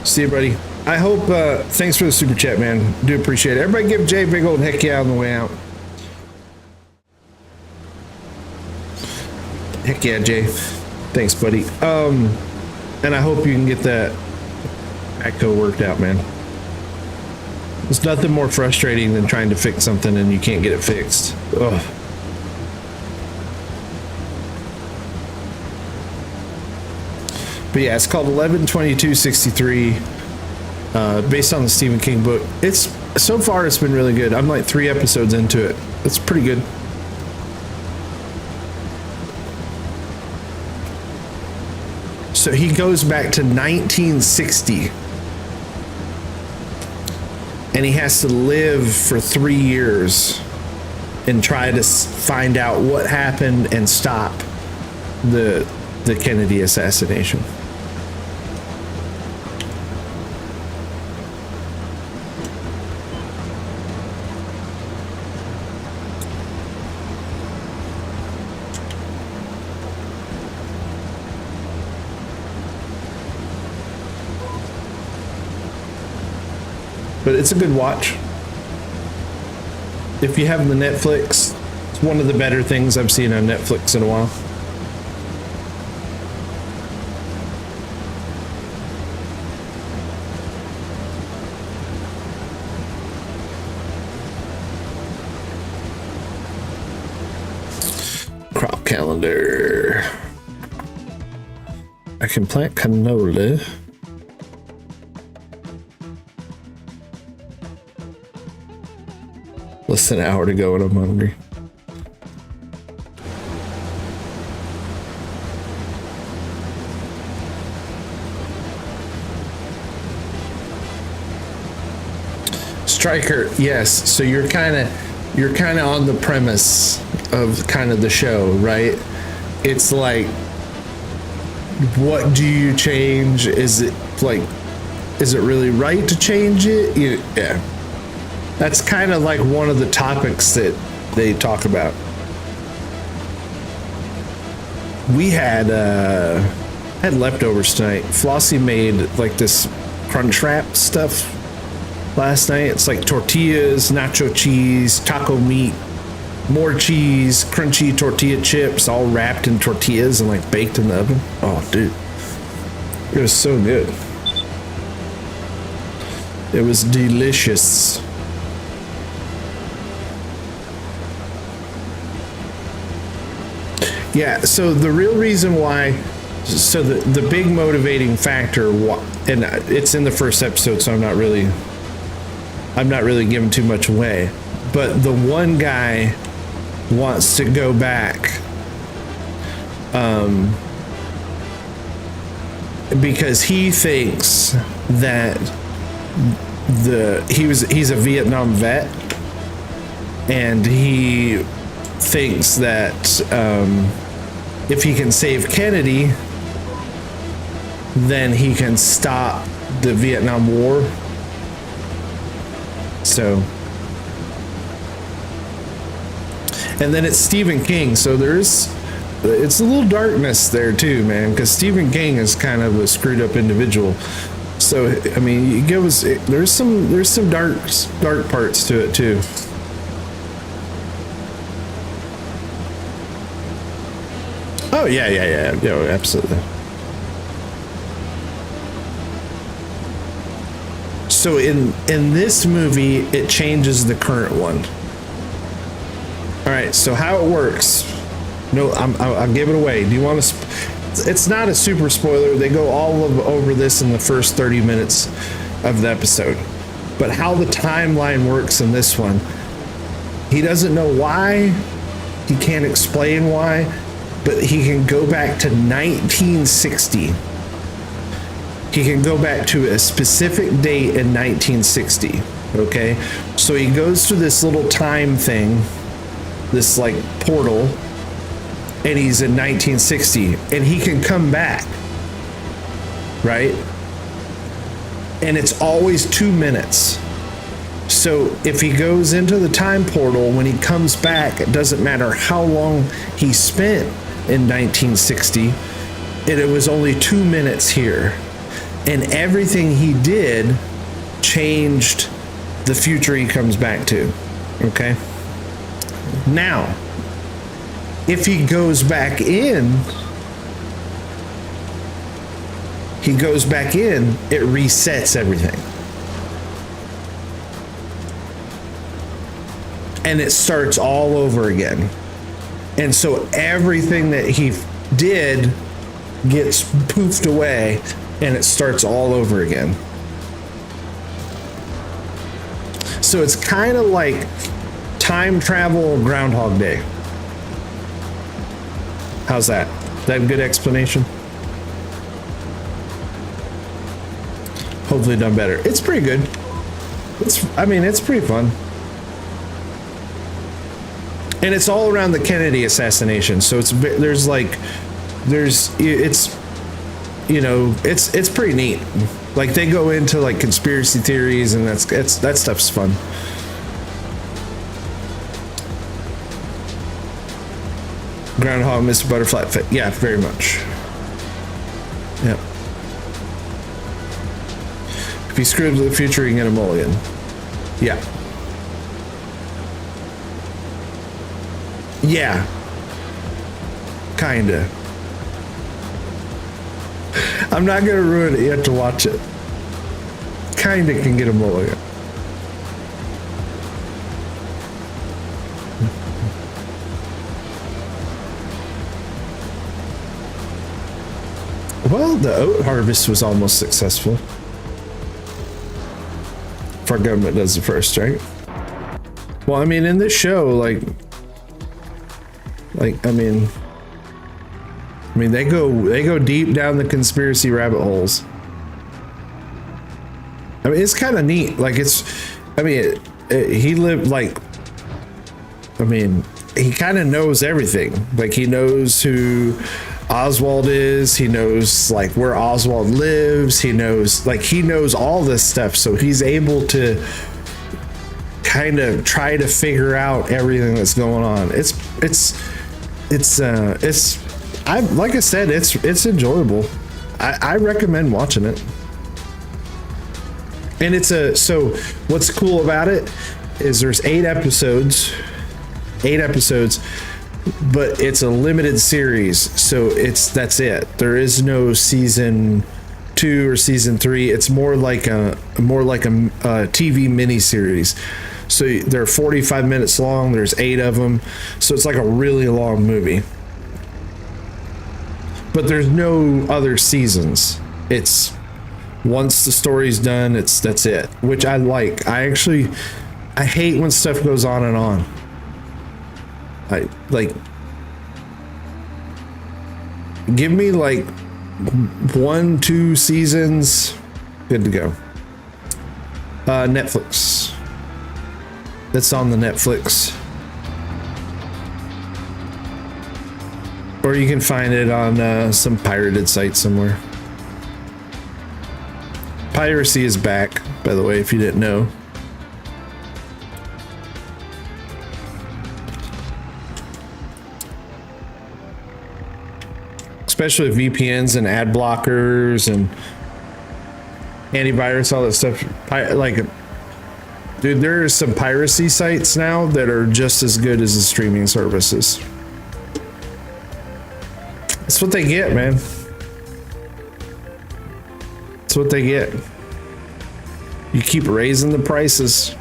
See you, buddy. I hope, thanks for the super chat, man. Do appreciate it. Everybody give Jay a big old heck yeah on the way out. Heck yeah, Jay. Thanks, buddy. And I hope you can get that backhoe worked out, man. There's nothing more frustrating than trying to fix something and you can't get it fixed. Ugh. But yeah, it's called 11/22/63, based on the Stephen King book. So far it's been really good. I'm like 3 episodes into it. It's pretty good. So he goes back to 1960. And he has to live for 3 years and try to find out what happened and stop the Kennedy assassination. But it's a good watch. If you have the Netflix, it's one of the better things I've seen on Netflix in a while. Crop calendar. I can plant canola. Less than an hour to go and I'm hungry. Striker, yes. So you're kind of on the premise of kind of the show, right? It's like, what do you change? Is it really right to change it? Yeah. That's kind of like one of the topics that they talk about. We had leftovers tonight. Flossie made like this crunch wrap stuff last night. It's like tortillas, nacho cheese, taco meat, more cheese, crunchy tortilla chips, all wrapped in tortillas and like baked in the oven. Oh, dude. It was so good. It was delicious. Yeah, so the real reason why, so the big motivating factor, and it's in the first episode, so I'm not really giving too much away, but the one guy wants to go back because he thinks that he's a Vietnam vet, and he thinks that if he can save Kennedy, then he can stop the Vietnam War. So, and then it's Stephen King, so it's a little darkness there too, man, because Stephen King is kind of a screwed up individual. So I mean, there's some dark parts to it too. Oh yeah, absolutely. So in this movie, it changes the current one. All right, so how it works? No, I'll give it away. Do you want to? It's not a super spoiler. They go all over this in the first 30 minutes of the episode. But how the timeline works in this one, he doesn't know why. He can't explain why, but he can go back to 1960. He can go back to a specific date in 1960. Okay, so he goes through this little time thing, this like portal, and he's in 1960, and he can come back, right? And it's always 2 minutes. So if he goes into the time portal, when he comes back, it doesn't matter how long he spent in 1960, it was only 2 minutes here. And everything he did changed the future he comes back to, okay? Now, if he goes back in, it resets everything. And it starts all over again. And so everything that he did gets poofed away, and it starts all over again. So it's kind of like time travel Groundhog Day. How's that? That a good explanation? Hopefully done better. It's pretty good. It's pretty fun. And it's all around the Kennedy assassination. So it's pretty neat. Like they go into like conspiracy theories, and that stuff's fun. Groundhog, Mr. Butterfly Effect. Yeah, very much. Yeah. If you screw up the future, you can get a mulligan. Yeah. Yeah. Kinda. I'm not gonna ruin it. You have to watch it. Kinda can get a mulligan. Well, the oat harvest was almost successful. If our government does it first, right? Well, I mean, in this show, they go deep down the conspiracy rabbit holes. I mean, it's kind of neat. He lived he kind of knows everything. Like, he knows who Oswald is. He knows where Oswald lives. He knows all this stuff. So he's able to kind of try to figure out everything that's going on. I like I said, it's enjoyable. I recommend watching it. And so what's cool about it is there's 8 episodes, but it's a limited series. So that's it. There is no season 2 or season 3. It's more like a TV miniseries. So they're 45 minutes long. There's 8 of them. So it's like a really long movie. But there's no other seasons. It's once the story's done, that's it, which I like. I hate when stuff goes on and on. I like, give me like 1-2 seasons, good to go. Netflix. That's on the Netflix. Or you can find it on some pirated site somewhere. Piracy is back, by the way, if you didn't know. Especially with VPNs and ad blockers and antivirus, all that stuff. Like, dude, there are some piracy sites now that are just as good as the streaming services. That's what they get, man. That's what they get. You keep raising the prices.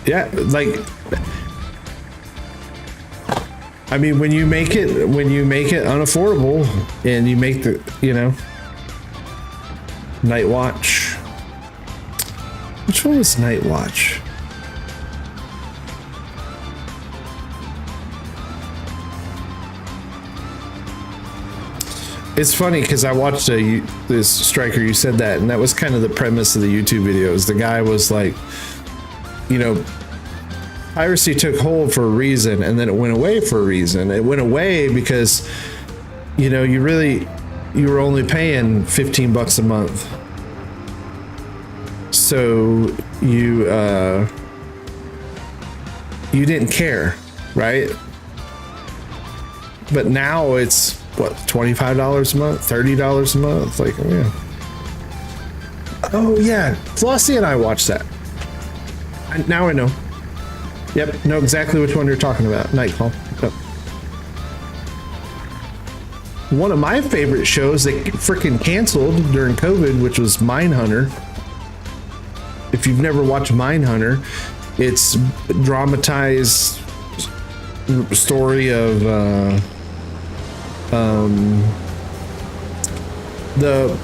Yeah, like, I mean, when you make it unaffordable and you make the, Night Watch. Which one was Night Watch? It's funny because I watched this Striker, you said that, and that was kind of the premise of the YouTube videos. The guy was like, piracy took hold for a reason, and then it went away for a reason. It went away because, you were only paying $15 a month. So you didn't care, right? But now it's what, $25 a month, $30 a month? Like, yeah. Oh yeah, Flossie and I watched that. Now I know. Yep, know exactly which one you're talking about. Nightfall. Yep. One of my favorite shows that freaking canceled during COVID, which was Mindhunter. If you've never watched Mindhunter, it's a dramatized story of the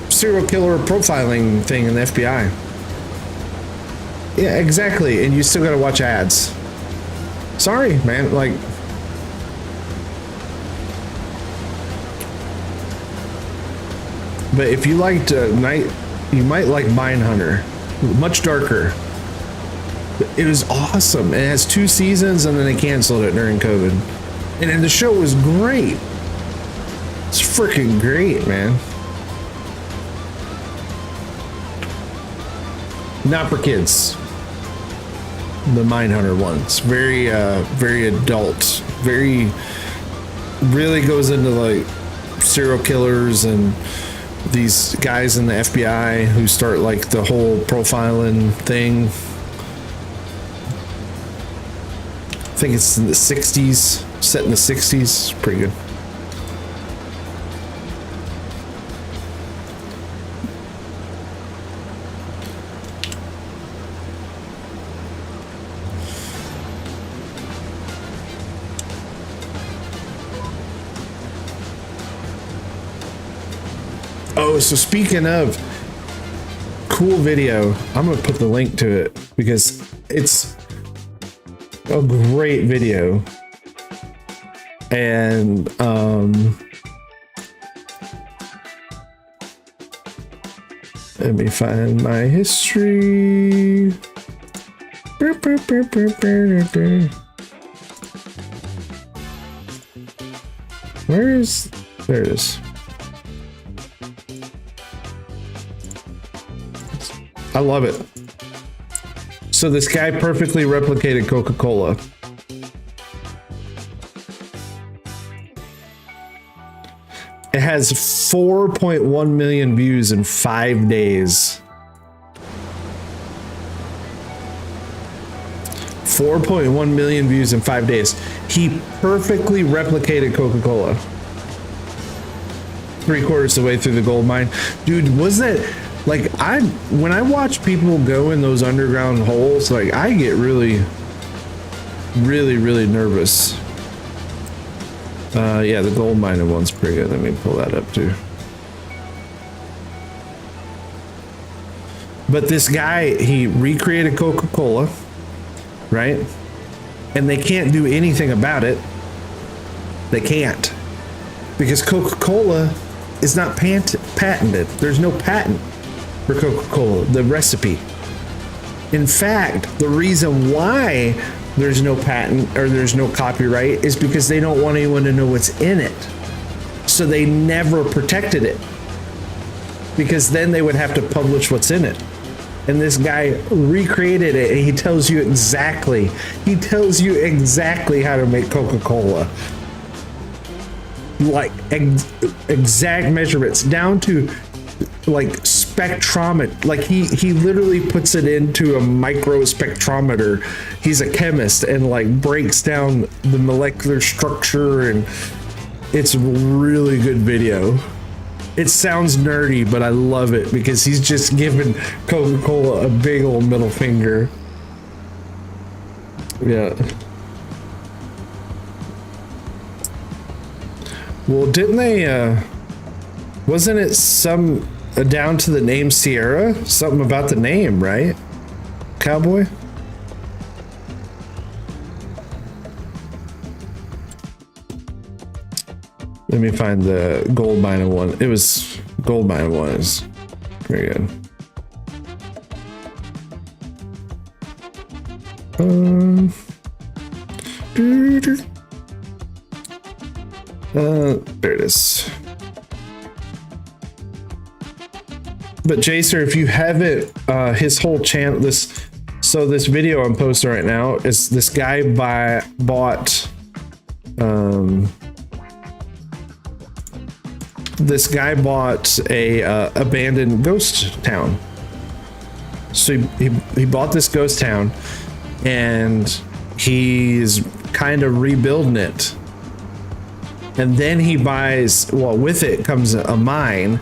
serial killer profiling thing in the FBI. Yeah, exactly. And you still gotta watch ads. Sorry, man. Like, but if you liked Night, you might like Mindhunter. Much darker. It was awesome. It has 2 seasons, and then they canceled it during COVID. And the show was great. It's freaking great, man. Not for kids. The Mindhunter one. It's very, very adult. Really goes into like serial killers and these guys in the FBI who start like the whole profiling thing. I think it's in the 60s, set in the 60s. Pretty good. Oh, so speaking of cool video, I'm gonna put the link to it because it's a great video. And let me find my history. There it is. I love it. So this guy perfectly replicated Coca-Cola. It has 4.1 million views in 5 days. 4.1 million views in 5 days. He perfectly replicated Coca-Cola. 3/4 of the way through the gold mine. Dude, was that like, when I watch people go in those underground holes, like I get really nervous. Yeah, the gold mining one's pretty good. Let me pull that up too. But this guy, he recreated Coca-Cola, right? And they can't do anything about it. They can't. Because Coca-Cola is not patented. There's no patent for Coca-Cola, the recipe. In fact, the reason why there's no patent or there's no copyright is because they don't want anyone to know what's in it. So they never protected it, because then they would have to publish what's in it. And this guy recreated it, and he tells you exactly how to make Coca-Cola. Like exact measurements down to like spectrometer. Like he literally puts it into a micro spectrometer. He's a chemist and like breaks down the molecular structure, and it's a really good video. It sounds nerdy, but I love it because he's just giving Coca-Cola a big old middle finger. Yeah. Well, didn't they, wasn't it some, down to the name Sierra? Something about the name, right? Cowboy? Let me find the gold miner one. It was, gold miner one is very good. There it is. But Jacer, if you haven't, his whole channel, this video I'm posting right now is this guy bought a abandoned ghost town. So he bought this ghost town, and he's kind of rebuilding it. And then he buys, well, with it comes a mine,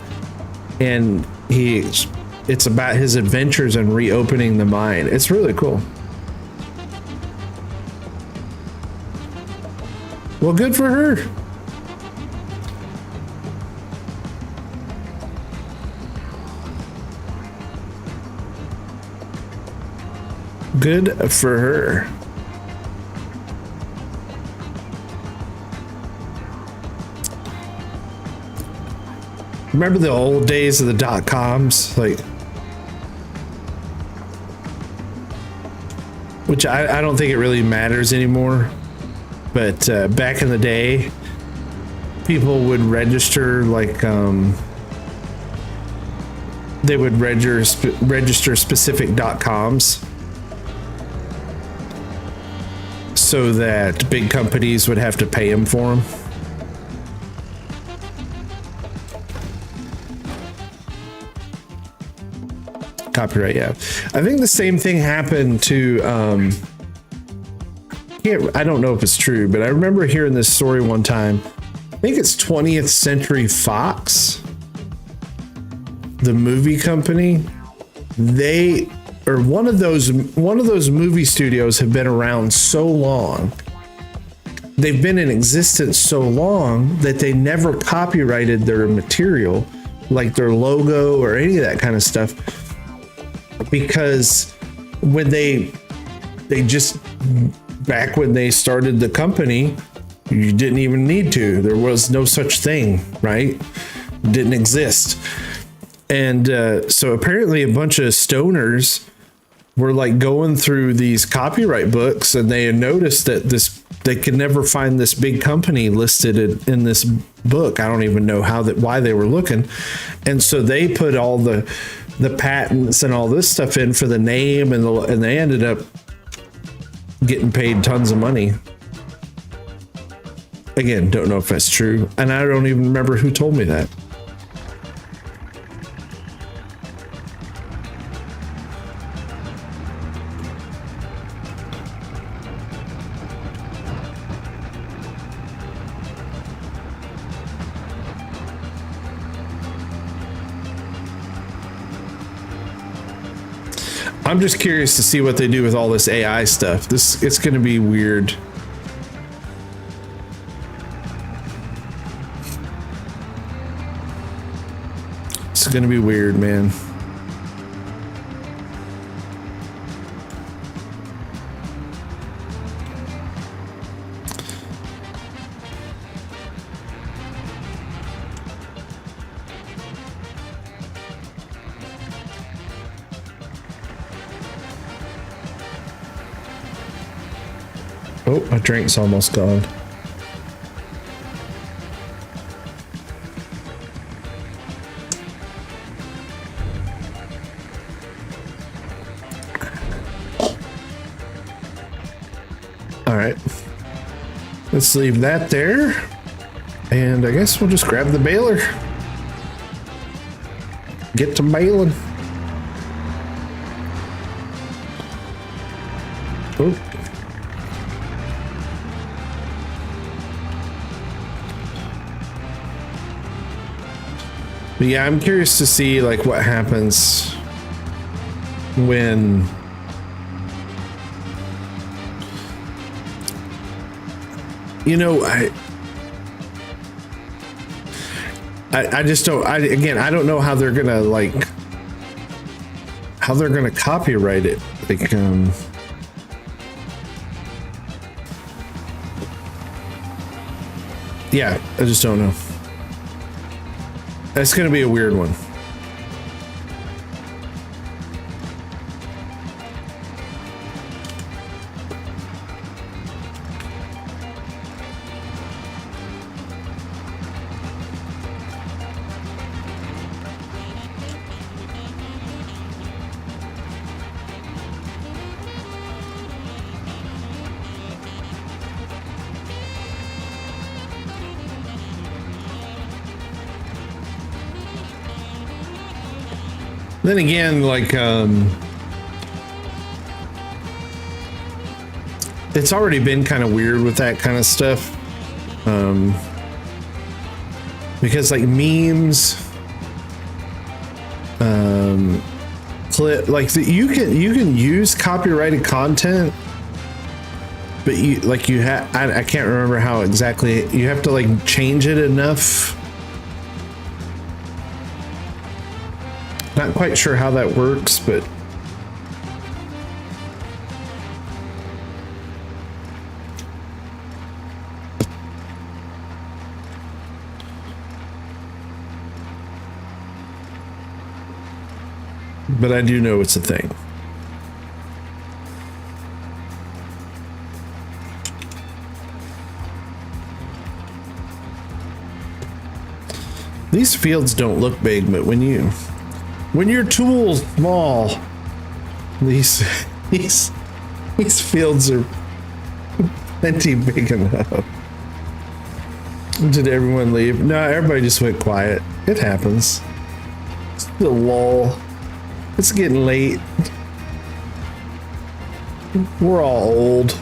and it's about his adventures in reopening the mine. It's really cool. Well, good for her. Good for her. Remember the old days of the .coms, like, which I don't think it really matters anymore, but back in the day, people would register like they would register specific .coms so that big companies would have to pay them for them. Copyright, yeah. I think the same thing happened to I don't know if it's true, but I remember hearing this story one time. I think it's 20th Century Fox, the movie company. They or one of those movie studios have been around so long. They've been in existence so long that they never copyrighted their material, like their logo or any of that kind of stuff. Because when they just, back when they started the company, you didn't even need to. There was no such thing, right? It didn't exist. And so apparently a bunch of stoners were like going through these copyright books, and they had noticed that they could never find this big company listed in this book. I don't even know why they were looking. And so they put all the the patents and all this stuff in for the name, and they ended up getting paid tons of money. Again, don't know if that's true, and I don't even remember who told me that. I'm just curious to see what they do with all this AI stuff. It's going to be weird. It's going to be weird, man. Oh, my drink's almost gone. All right. Let's leave that there. And I guess we'll just grab the baler. Get to baling. Oh. But yeah, I'm curious to see like what happens when I just don't, I don't know how they're gonna copyright it. Like, yeah, I just don't know. That's gonna be a weird one. Then again, like, it's already been kind of weird with that kind of stuff. Because like memes, you can use copyrighted content, but I can't remember how exactly you have to like change it enough. Not quite sure how that works, but I do know it's a thing. These fields don't look big, but when your tool's small, these fields are plenty big enough. Did everyone leave? No, everybody just went quiet. It happens. It's a lull. It's getting late. We're all old.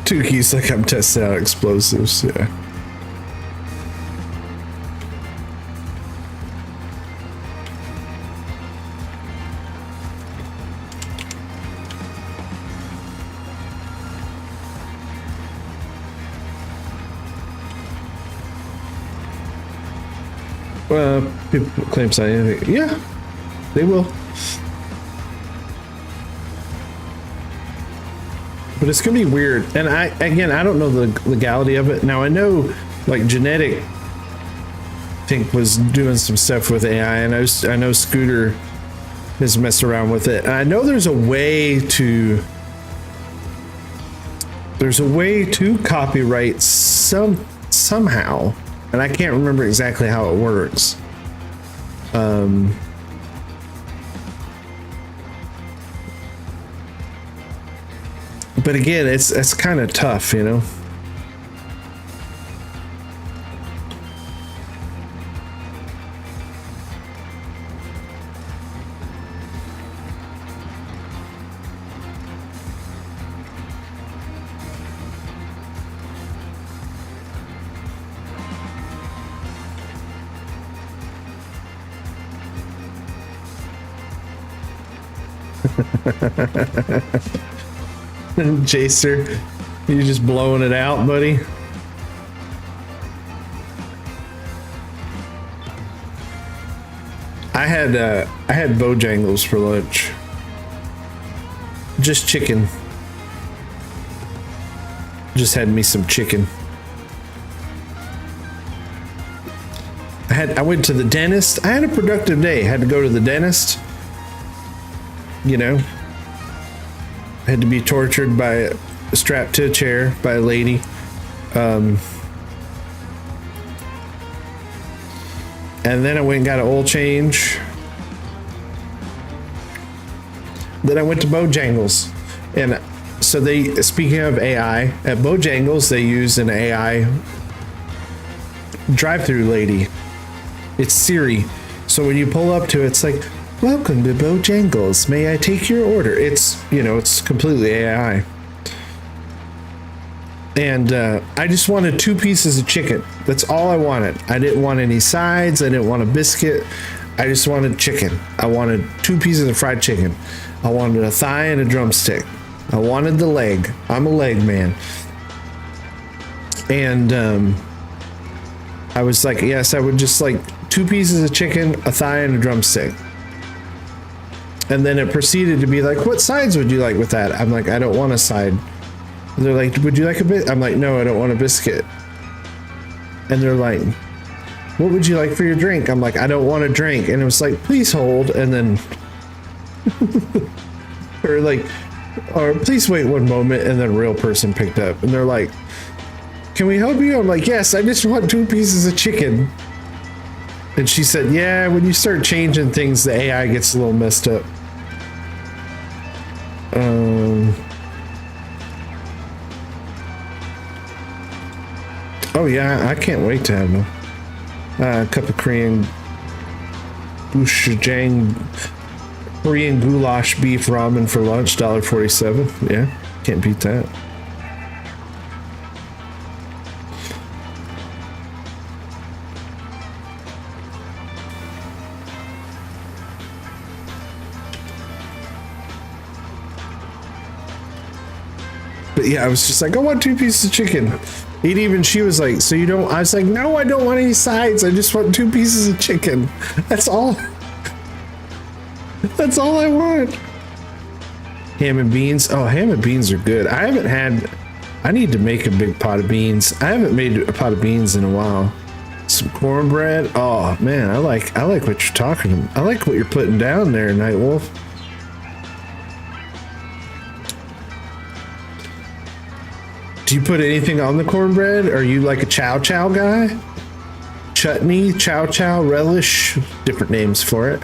Tuki's like, I'm testing out explosives. Yeah. People claim scientific. Yeah, they will. But it's gonna be weird, and I don't know the legality of it. Now I know, like, Genetic, I think, was doing some stuff with AI, and I know Scooter has messed around with it. And I know there's a way to There's a way to copyright somehow, and I can't remember exactly how it works. But again, it's kind of tough, you know. Jacer, you just blowing it out, buddy. I had Bojangles for lunch. Just chicken. Just had me some chicken. I went to the dentist. I had a productive day. I had to go to the dentist. You know, I had to be tortured by strapped to a chair by a lady. And then I went and got an oil change. Then I went to Bojangles. And so speaking of AI, at Bojangles, they use an AI drive-through lady. It's Siri. So when you pull up to it, it's like, "Welcome to Bojangles. May I take your order?" It's, you know, it's completely AI. And I just wanted 2 pieces of chicken. That's all I wanted. I didn't want any sides. I didn't want a biscuit. I just wanted chicken. I wanted 2 pieces of fried chicken. I wanted a thigh and a drumstick. I wanted the leg. I'm a leg man. And I was like, yes, I would just like 2 pieces of chicken, a thigh, and a drumstick. And then it proceeded to be like, "What sides would you like with that?" I'm like, "I don't want a side." And they're like, "Would you like a bit?" I'm like, "No, I don't want a biscuit." And they're like, "What would you like for your drink?" I'm like, "I don't want a drink." And it was like, "Please hold." And then, or "Please wait one moment." And then a real person picked up and they're like, "Can we help you?" I'm like, "Yes, I just want 2 pieces of chicken." And she said, "Yeah, when you start changing things, the AI gets a little messed up." Oh yeah, I can't wait to have a cup of Korean Korean goulash beef ramen for lunch, $1.47. Yeah, can't beat that. But yeah, I was just like, "I want 2 pieces of chicken." She was like, "So you don't?" I was like, "No, I don't want any sides. I just want 2 pieces of chicken. That's all. That's all I want." Ham and beans. Oh, ham and beans are good. I need to make a big pot of beans. I haven't made a pot of beans in a while. Some cornbread. Oh man, I like what you're talking about. I like what you're putting down there, Nightwolf. Do you put anything on the cornbread? Are you like a chow chow guy? Chutney, chow chow, relish, different names for it.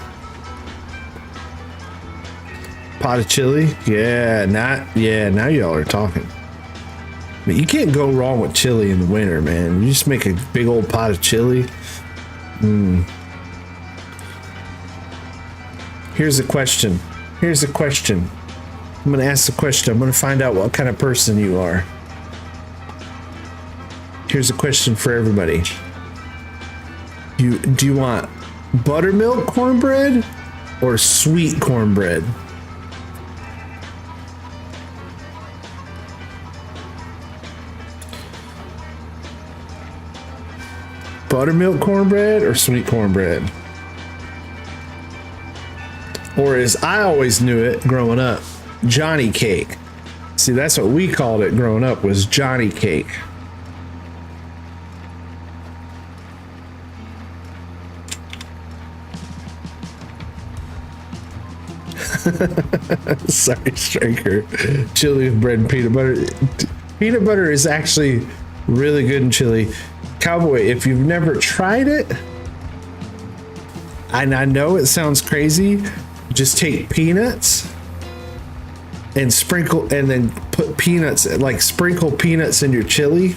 Pot of chili? Yeah, now y'all are talking. But you can't go wrong with chili in the winter, man. You just make a big old pot of chili. Here's a question. I'm gonna ask the question. I'm gonna find out what kind of person you are. Here's a question for everybody. Do you want buttermilk cornbread or sweet cornbread? Buttermilk cornbread or sweet cornbread? Or as I always knew it growing up, Johnny cake. See, that's what we called it growing up, was Johnny cake. Sorry, Striker. Chili with bread and peanut butter. Peanut butter is actually really good in chili. Cowboy, if you've never tried it, and I know it sounds crazy, just take peanuts and sprinkle, and then put peanuts, like sprinkle peanuts in your chili.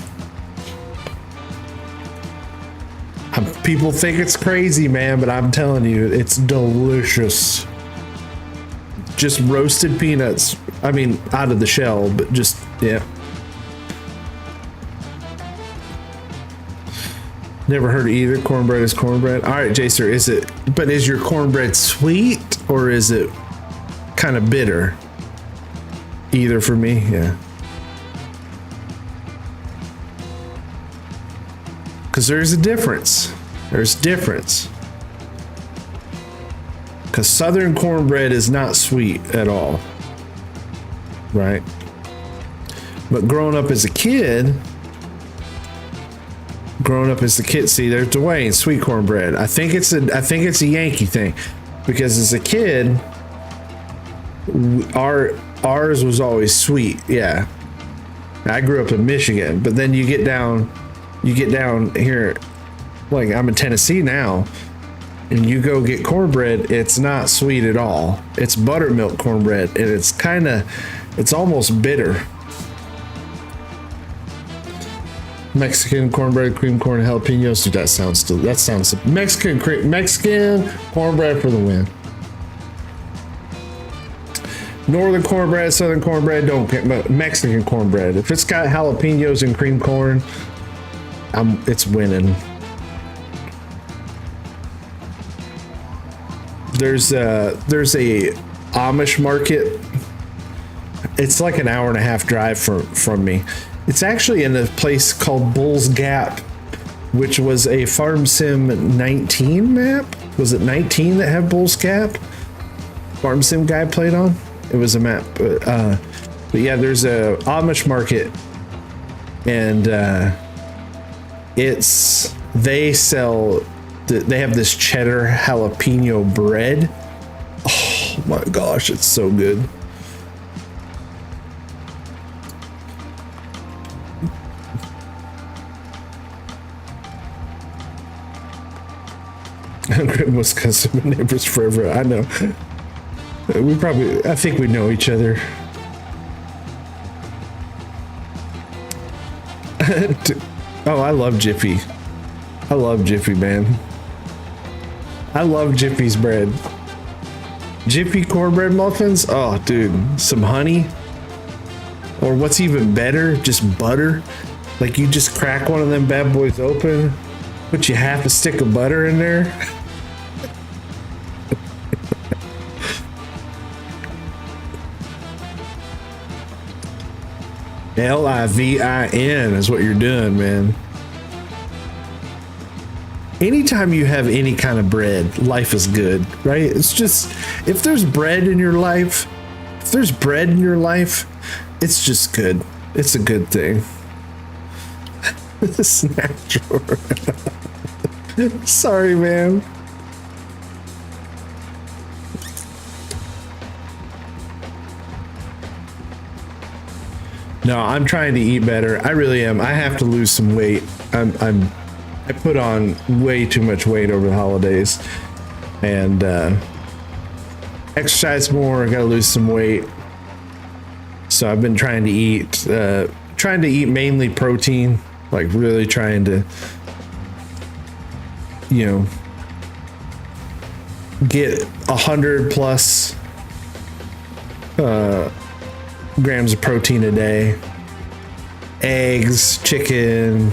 People think it's crazy, man, but I'm telling you, it's delicious. Just roasted peanuts. I mean, out of the shell, but just, yeah. Never heard of either. Cornbread is cornbread. All right, Jacer, is your cornbread sweet or is it kind of bitter? Either for me, yeah. Because there's a difference. There's difference. Because Southern cornbread is not sweet at all. Right? But growing up as a kid, see, there's Dwayne, sweet cornbread. I think it's a Yankee thing. Because as a kid, ours was always sweet, yeah. I grew up in Michigan, but then you get down here, like I'm in Tennessee now, and you go get cornbread, it's not sweet at all. It's buttermilk cornbread, and it's almost bitter. Mexican cornbread, cream corn, jalapenos. Dude, that sounds Mexican cornbread for the win. Northern cornbread, Southern cornbread, don't care, but Mexican cornbread. If it's got jalapenos and cream corn, it's winning. There's a Amish market. It's like an hour and a half drive from me. It's actually in a place called Bull's Gap, which was a Farm Sim 19 map. Was it 19 that had Bull's Gap? Farm Sim guy played on? It was a map. But yeah, there's a Amish market, and they have this cheddar jalapeno bread. Oh my gosh, it's so good. Wisconsin neighbors forever. I know. I think we know each other. Oh, I love Jiffy. I love Jiffy, man. I love Jiffy's bread. Jiffy cornbread muffins? Oh, dude. Some honey. Or what's even better, just butter. Like you just crack one of them bad boys open, put you half a stick of butter in there. Livin is what you're doing, man. Anytime you have any kind of bread, life is good, right? It's just, if there's bread in your life, it's just good. It's a good thing. Snack drawer. Sorry, man. No, I'm trying to eat better. I really am. I have to lose some weight. I put on way too much weight over the holidays, and exercise more. I gotta lose some weight. So I've been trying to eat mainly protein, like really trying to, get 100 plus grams of protein a day. Eggs, chicken,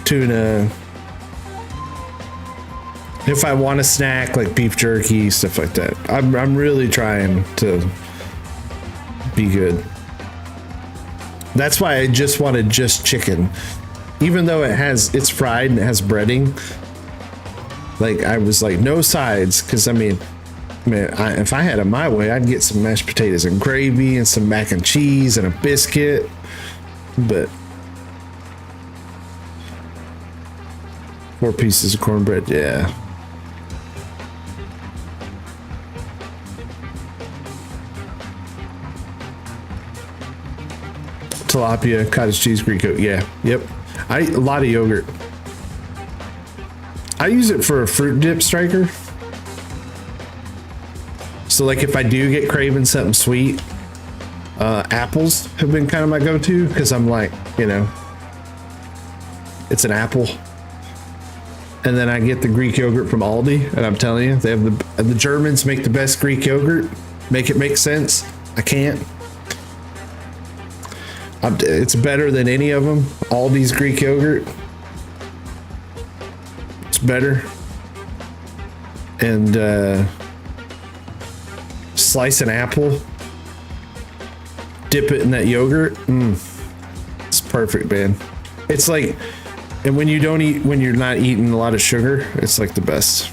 tuna. If I want a snack, like beef jerky, stuff like that. I'm really trying to be good. That's why I just wanted just chicken. Even though it's fried and it has breading. Like I was like, no sides, because I mean, if I had it my way, I'd get some mashed potatoes and gravy and some mac and cheese and a biscuit. But 4 pieces of cornbread, yeah. tilapia, cottage cheese, Greek yogurt. Yeah, yep. A lot of yogurt. I use it for a fruit dip, Striker. So like if I do get craving something sweet, apples have been kind of my go-to because I'm like, you know, it's an apple. And then I get the Greek yogurt from Aldi, and I'm telling you, they have the Germans make the best Greek yogurt. Make it make sense. I can't. It's better than any of them. Aldi's Greek yogurt. It's better. And slice an apple, dip it in that yogurt. It's perfect, man. It's like, and when you're not eating a lot of sugar, it's like the best.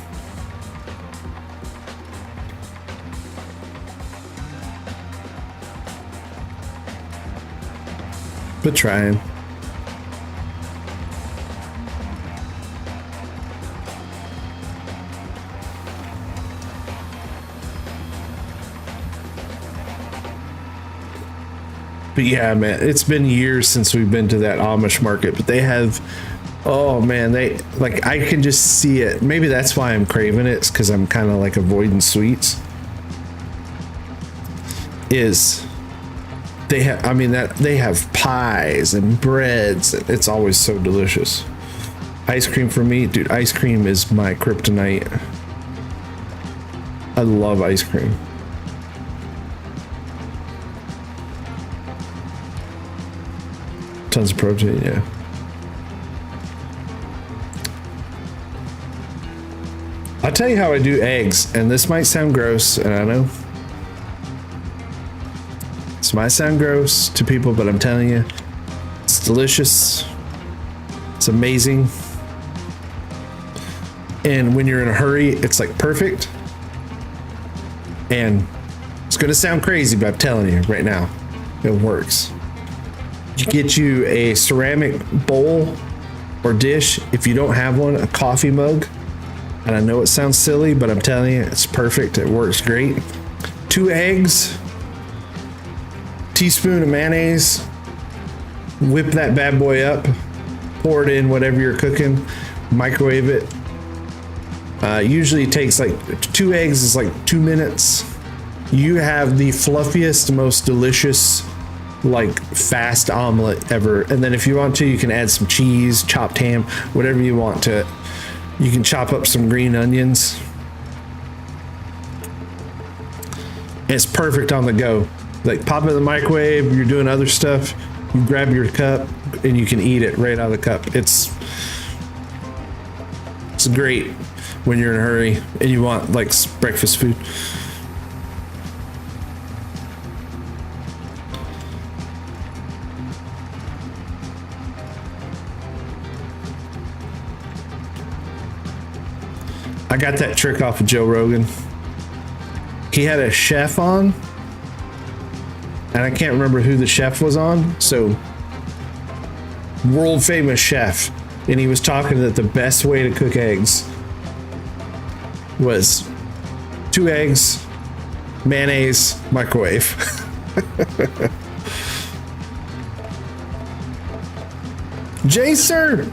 But trying. But yeah, man, it's been years since we've been to that Amish market, but they have, oh man, they like, I can just see it. Maybe that's why I'm craving it. It's because I'm kind of like avoiding sweets. They have, I mean, that they have pies and breads. It's always so delicious. Ice cream for me, dude. Ice cream is my kryptonite. I love ice cream. Tons of protein, yeah. I'll tell you how I do eggs, and this might sound gross, and I know this might sound gross to people, but I'm telling you, it's delicious. It's amazing. And when you're in a hurry, it's like perfect. And it's gonna sound crazy, but I'm telling you right now, it works. You get you a ceramic bowl or dish. If you don't have one, a coffee mug. And I know it sounds silly, but I'm telling you, it's perfect. It works great. 2 eggs, teaspoon of mayonnaise, whip that bad boy up, pour it in whatever you're cooking, microwave it. Usually it takes like 2 eggs is like 2 minutes. You have the fluffiest, most delicious, like fast omelet ever. And then if you want to, you can add some cheese, chopped ham, whatever you want to it. You can chop up some green onions. It's perfect on the go. Like pop it in the microwave, you're doing other stuff, you grab your cup and you can eat it right out of the cup. It's great when you're in a hurry and you want like breakfast food. I got that trick off of Joe Rogan. He had a chef on, and I can't remember who the chef was on. So, world famous chef, and he was talking that the best way to cook eggs was 2 eggs, mayonnaise, microwave. Jay, sir,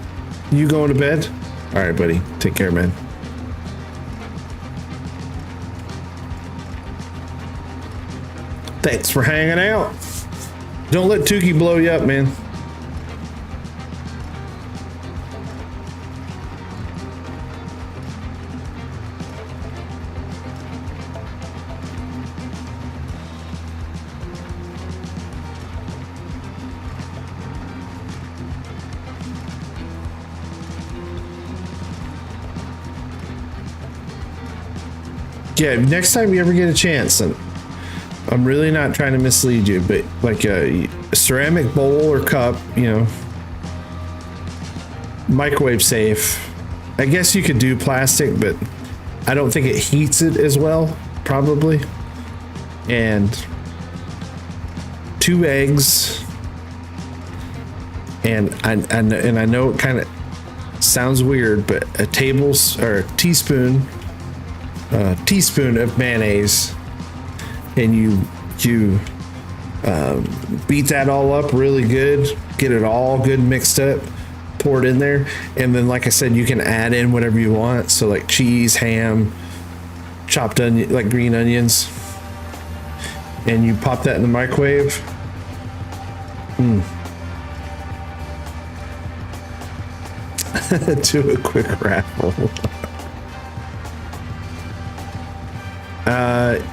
you going to bed? All right, buddy. Take care, man. Thanks for hanging out. Don't let Tukey blow you up, man. Yeah, next time you ever get a chance, and I'm really not trying to mislead you, but like a ceramic bowl or cup, you know, microwave safe. I guess you could do plastic, but I don't think it heats it as well, probably. And 2 eggs, and I know it kind of sounds weird, but a teaspoon of mayonnaise. And you Beat that all up really good, get it all good mixed up, pour it in there, and then like I said, you can add in whatever you want. So like cheese, ham, chopped onion, like green onions, and you pop that in the microwave. Do a quick raffle.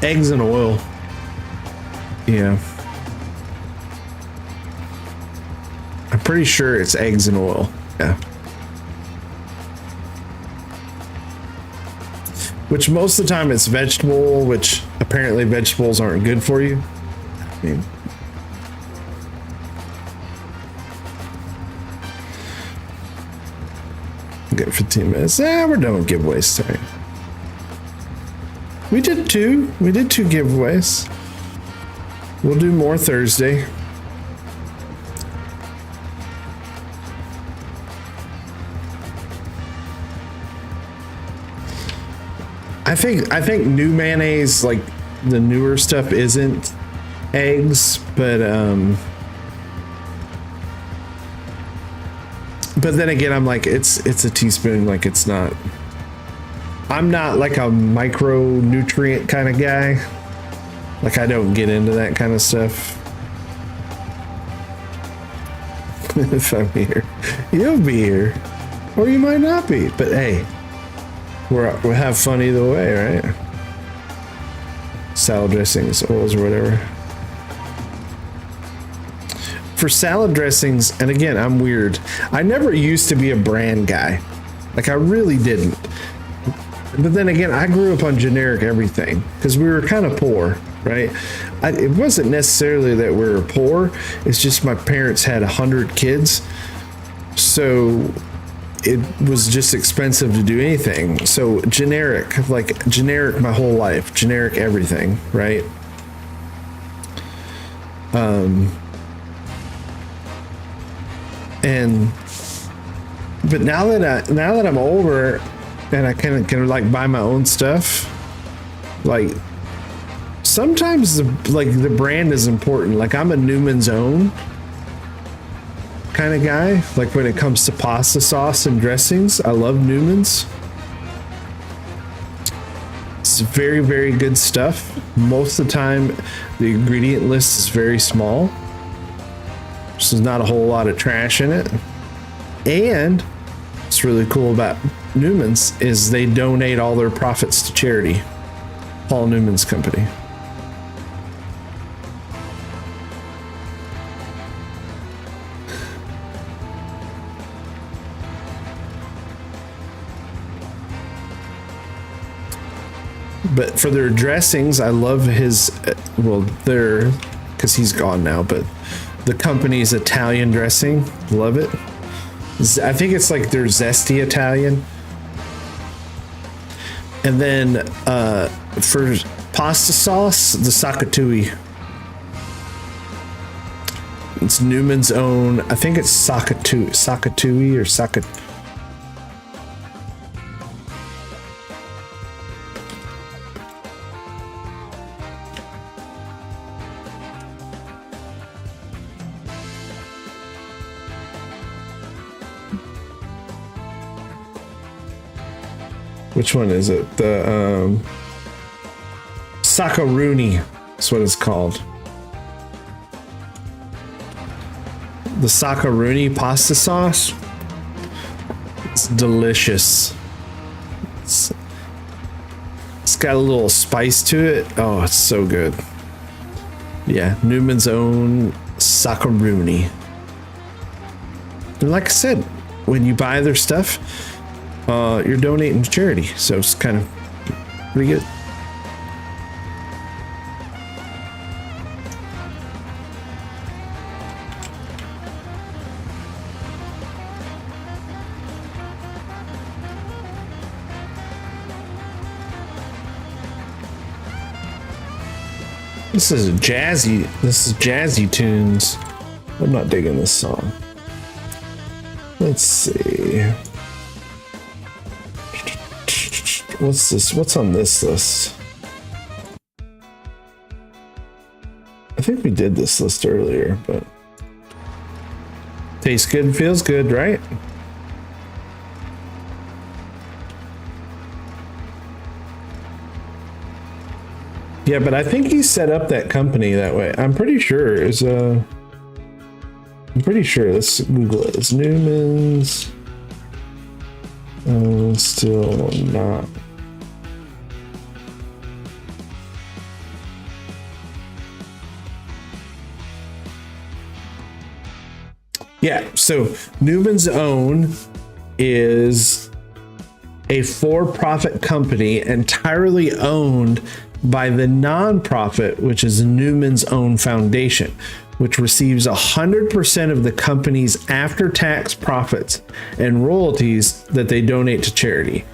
Eggs and oil. Yeah. I'm pretty sure it's eggs and oil. Yeah. Which most of the time it's vegetable, which apparently vegetables aren't good for you. I mean, get 15 minutes. We're done with giveaways today. We did two giveaways. We'll do more Thursday. I think new mayonnaise, like the newer stuff, isn't eggs, but then again, I'm like, it's a teaspoon, like it's not. I'm not like a micronutrient kind of guy. Like I don't get into that kind of stuff. If I'm here, you'll be here, or you might not be. But hey, we'll have fun either way, right? Salad dressings, oils, or whatever. For salad dressings, and again, I'm weird. I never used to be a brand guy. Like I really didn't. But then again, I grew up on generic everything because we were kind of poor, right? It wasn't necessarily that we were poor. It's just my parents had 100 kids. So it was just expensive to do anything. So generic my whole life, generic everything, right? But now that I'm older and I can like buy my own stuff, like sometimes the brand is important. Like I'm a Newman's Own kind of guy. Like when it comes to pasta sauce and dressings, I love Newman's. It's very, very good stuff. Most of the time, the ingredient list is very small. So there's not a whole lot of trash in it. And what's really cool about Newman's is they donate all their profits to charity. Paul Newman's company. But for their dressings, I love his, because he's gone now, but the company's Italian dressing, love it. I think it's like their zesty Italian. And then for pasta sauce, the Sakatui. It's Newman's Own. I think it's Sakatui or Sakat. Which one is it? The Sakaruni is what it's called. The Sakaruni pasta sauce. It's delicious. It's got a little spice to it. Oh, it's so good. Yeah, Newman's Own Sakaruni. And like I said, when you buy their stuff, you're donating to charity, so it's kind of pretty good. This is jazzy tunes. I'm not digging this song. Let's see. What's this? What's on this list? I think we did this list earlier, but tastes good, feels good, right? Yeah, but I think he set up that company that way. I'm pretty sure it's I'm pretty sure. Let's Google it. It's Newman's. Still not. Yeah, so Newman's Own is a for-profit company entirely owned by the nonprofit, which is Newman's Own Foundation, which receives 100% of the company's after-tax profits and royalties that they donate to charity.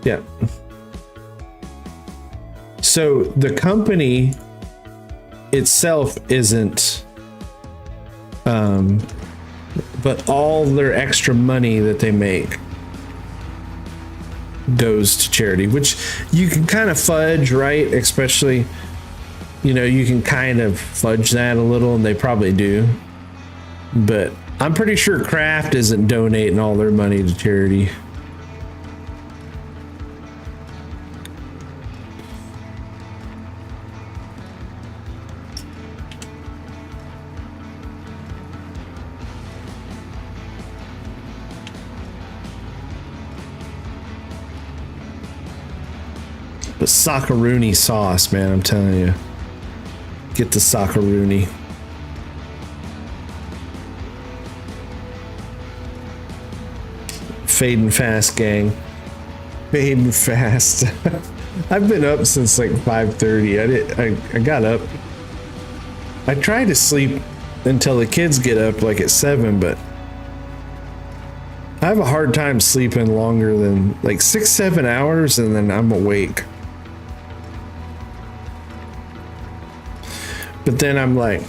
Yeah. So the company itself isn't, but all their extra money that they make goes to charity, which you can kind of fudge, right? Especially, you know, you can kind of fudge that a little, and they probably do. But I'm pretty sure Kraft isn't donating all their money to charity. But Sockaroonie sauce, man, I'm telling you. Get the Sockaroonie. Fading fast, gang. Fading fast. I've been up since like 5:30. I got up. I try to sleep until the kids get up like at 7, but I have a hard time sleeping longer than like 6-7 hours, and then I'm awake. But then I'm like,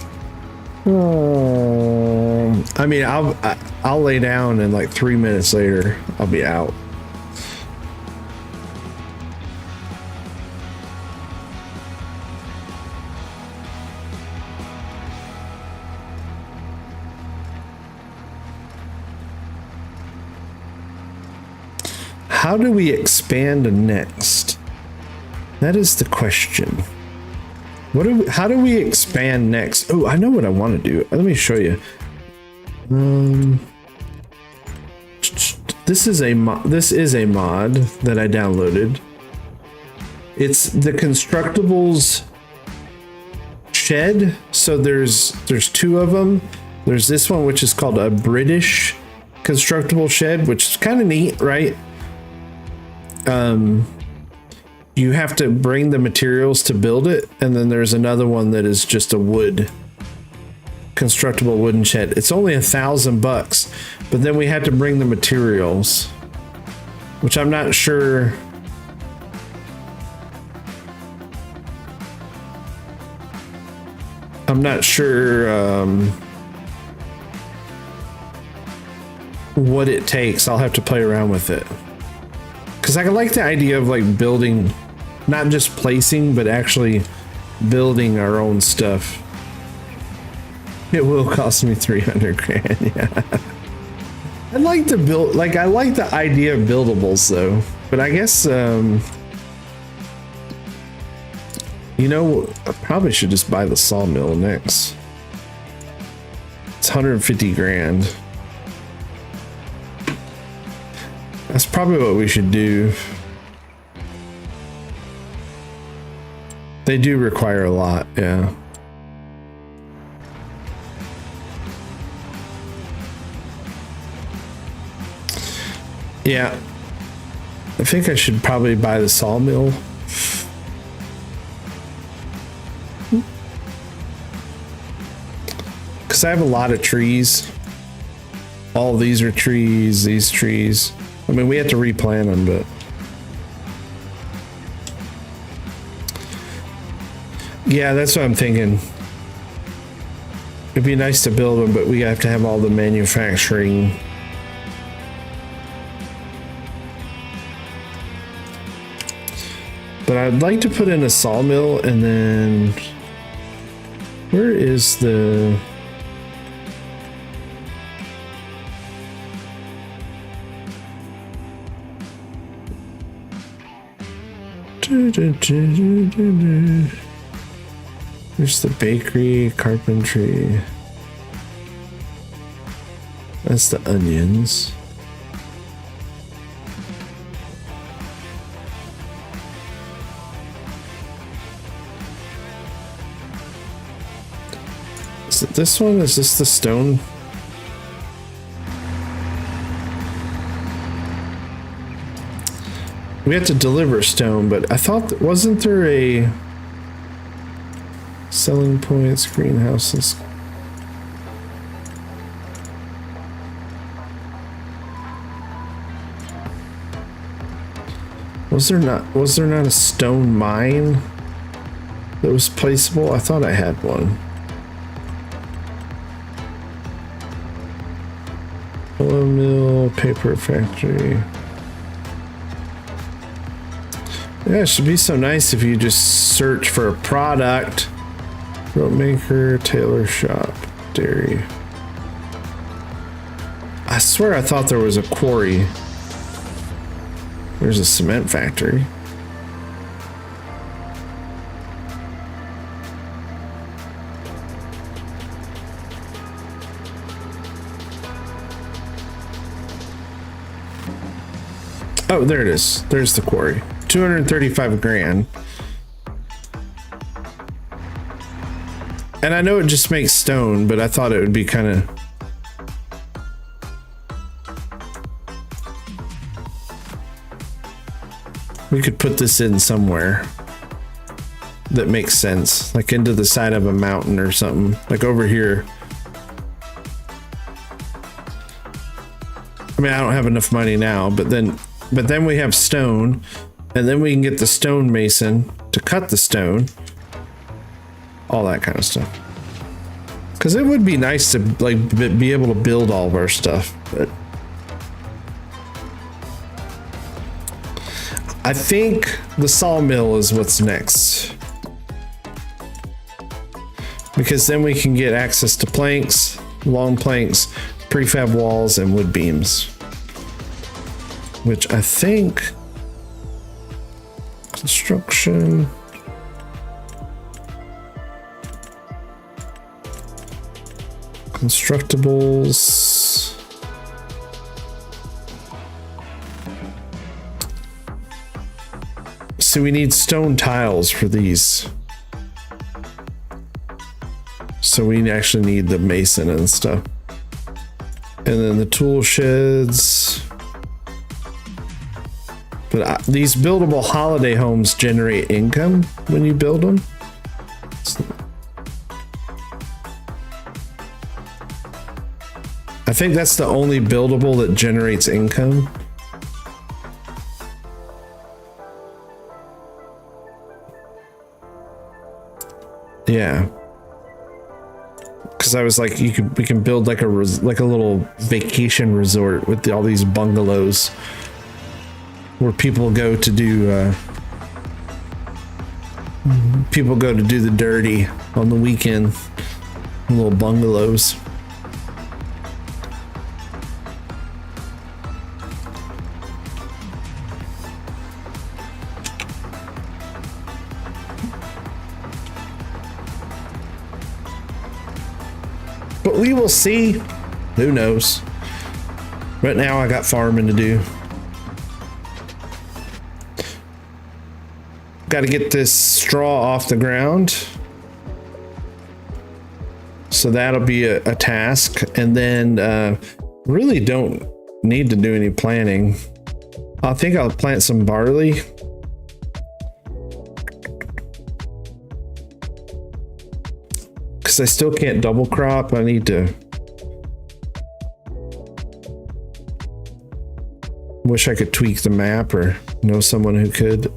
oh. I mean, I'll lay down and like 3 minutes later, I'll be out. How do we expand next? That is the question. How do we expand next? Oh, I know what I want to do. Let me show you. This is a mod that I downloaded. It's the Constructables shed. So there's two of them. There's this one, which is called a British Constructable shed, which is kind of neat, right? You have to bring the materials to build it, and then there's another one that is just a constructible wooden shed. It's only $1,000, but then we had to bring the materials, which I'm not sure. I'm not sure what it takes. I'll have to play around with it. Because I like the idea of like building, not just placing, but actually building our own stuff. It will cost me 300 grand. Yeah. I'd like to build, like, I like the idea of buildables though, but I guess, you know, I probably should just buy the sawmill next. It's 150 grand. That's probably what we should do. They do require a lot, yeah. Yeah. I think I should probably buy the sawmill. Because I have a lot of trees. All these are trees, these trees. I mean, we have to replant them, but yeah, that's what I'm thinking. It'd be nice to build them, but we have to have all the manufacturing. But I'd like to put in a sawmill and then Where is the... There's the bakery, carpentry. That's the onions. Is it this one? Is this the stone? We have to deliver stone, but I thought, wasn't there a selling points, greenhouses? Was there not a stone mine that was placeable? I thought I had one. Oil mill, paper factory. Yeah, it should be so nice if you just search for a product. Rope maker, tailor shop, dairy. I swear I thought there was a quarry. There's a cement factory. Oh, there it is. There's the quarry. 235 grand. And I know it just makes stone, but I thought it would be kind of... We could put this in somewhere that makes sense, like into the side of a mountain or something, like over here. I mean, I don't have enough money now, but then we have stone, and then we can get the stone mason to cut the stone, all that kind of stuff. Because it would be nice to like be able to build all of our stuff, but I think the sawmill is what's next, because then we can get access to planks, long planks, prefab walls, and wood beams, which I think construction. Constructibles. So we need stone tiles for these. So we actually need the mason and stuff. And then the tool sheds. But these buildable holiday homes generate income when you build them. I think that's the only buildable that generates income. Yeah. Because I was like, we can build like a little vacation resort with all these bungalows where people go to do the dirty on the weekend. Little bungalows. But we will see. Who knows? Right now I got farming to do. Got to get this straw off the ground. So that'll be a task. And then really don't need to do any planting. I think I'll plant some barley. Because I still can't double crop. I need to. Wish I could tweak the map or know someone who could.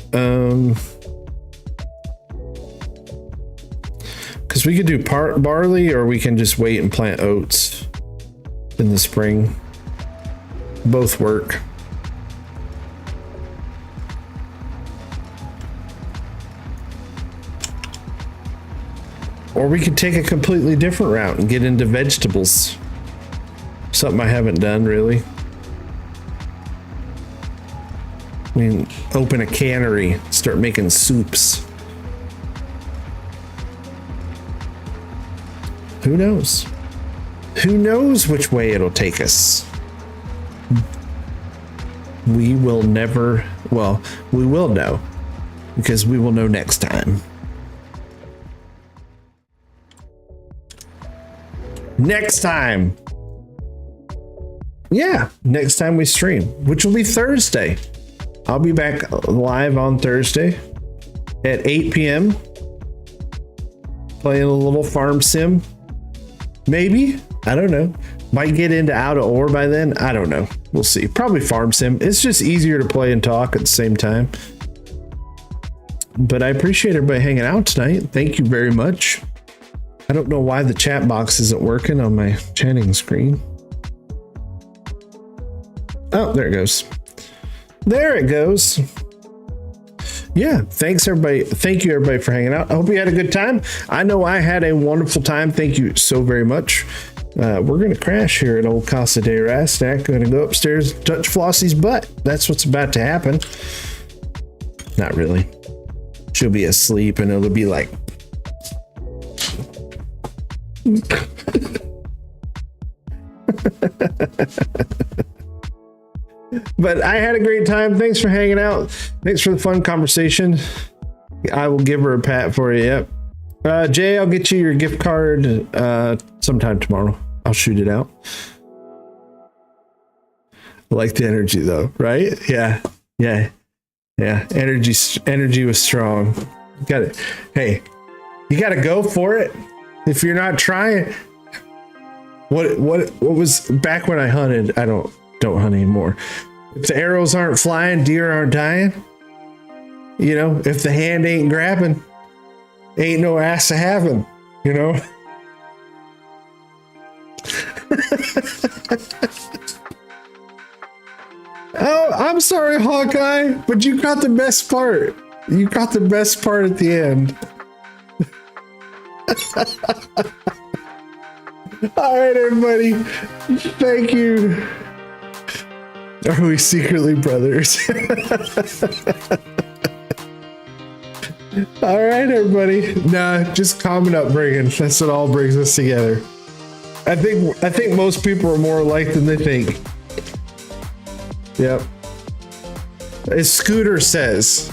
Because we could do barley, or we can just wait and plant oats in the spring. Both work. Or we could take a completely different route and get into vegetables. Something I haven't done really. I mean, open a cannery, start making soups. Who knows? Who knows which way it'll take us? We will never, well, we will know, because we will know next time. Next time. Yeah, next time we stream, which will be Thursday. I'll be back live on Thursday at 8 p.m. playing a little farm sim. Maybe. I don't know. Might get into out of ore by then. I don't know. We'll see. Probably farm sim. It's just easier to play and talk at the same time. But I appreciate everybody hanging out tonight. Thank you very much. I don't know why the chat box isn't working on my chatting screen. Oh, there it goes. There it goes. Yeah, thanks everybody. Thank you everybody for hanging out. I hope you had a good time. I know I had a wonderful time. Thank you so very much. We're going to crash here at old Casa de Raznac. Going to go upstairs and touch Flossie's butt. That's what's about to happen. Not really. She'll be asleep and it'll be like... But I had a great time. Thanks for hanging out. Thanks for the fun conversation. I will give her a pat for you. Yep. Jay, I'll get you your gift card sometime tomorrow. I'll shoot it out. I like the energy though, right? Yeah. Energy was strong. Got it. Hey, you got to go for it. If you're not trying, what was back when I hunted? I don't hunt anymore. If the arrows aren't flying, deer aren't dying. You know, if the hand ain't grabbing, ain't no ass to having, you know? Oh, I'm sorry, Hawkeye, but you got the best part. You got the best part at the end. All right, everybody. Thank you. Are we secretly brothers? All right, everybody. Nah, just common upbringing. That's what all brings us together. I think most people are more alike than they think. Yep. As Scooter says,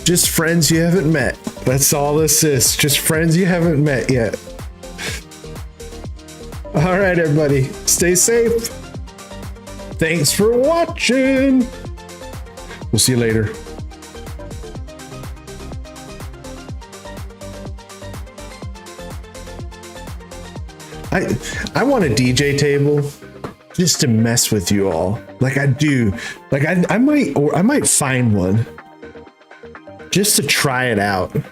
just friends you haven't met. That's all this is. Just friends you haven't met yet. All right, everybody. Stay safe. Thanks for watching. We'll see you later. I want a DJ table just to mess with you all. Like I do. Like I might find one just to try it out. And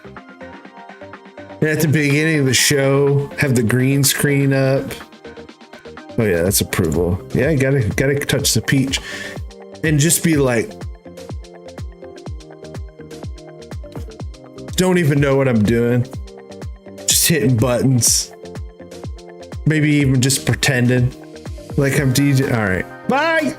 at the beginning of the show, have the green screen up. Oh yeah, that's approval. Yeah, gotta touch the peach. And just be like, don't even know what I'm doing. Just hitting buttons. Maybe even just pretending like I'm DJ. All right. Bye.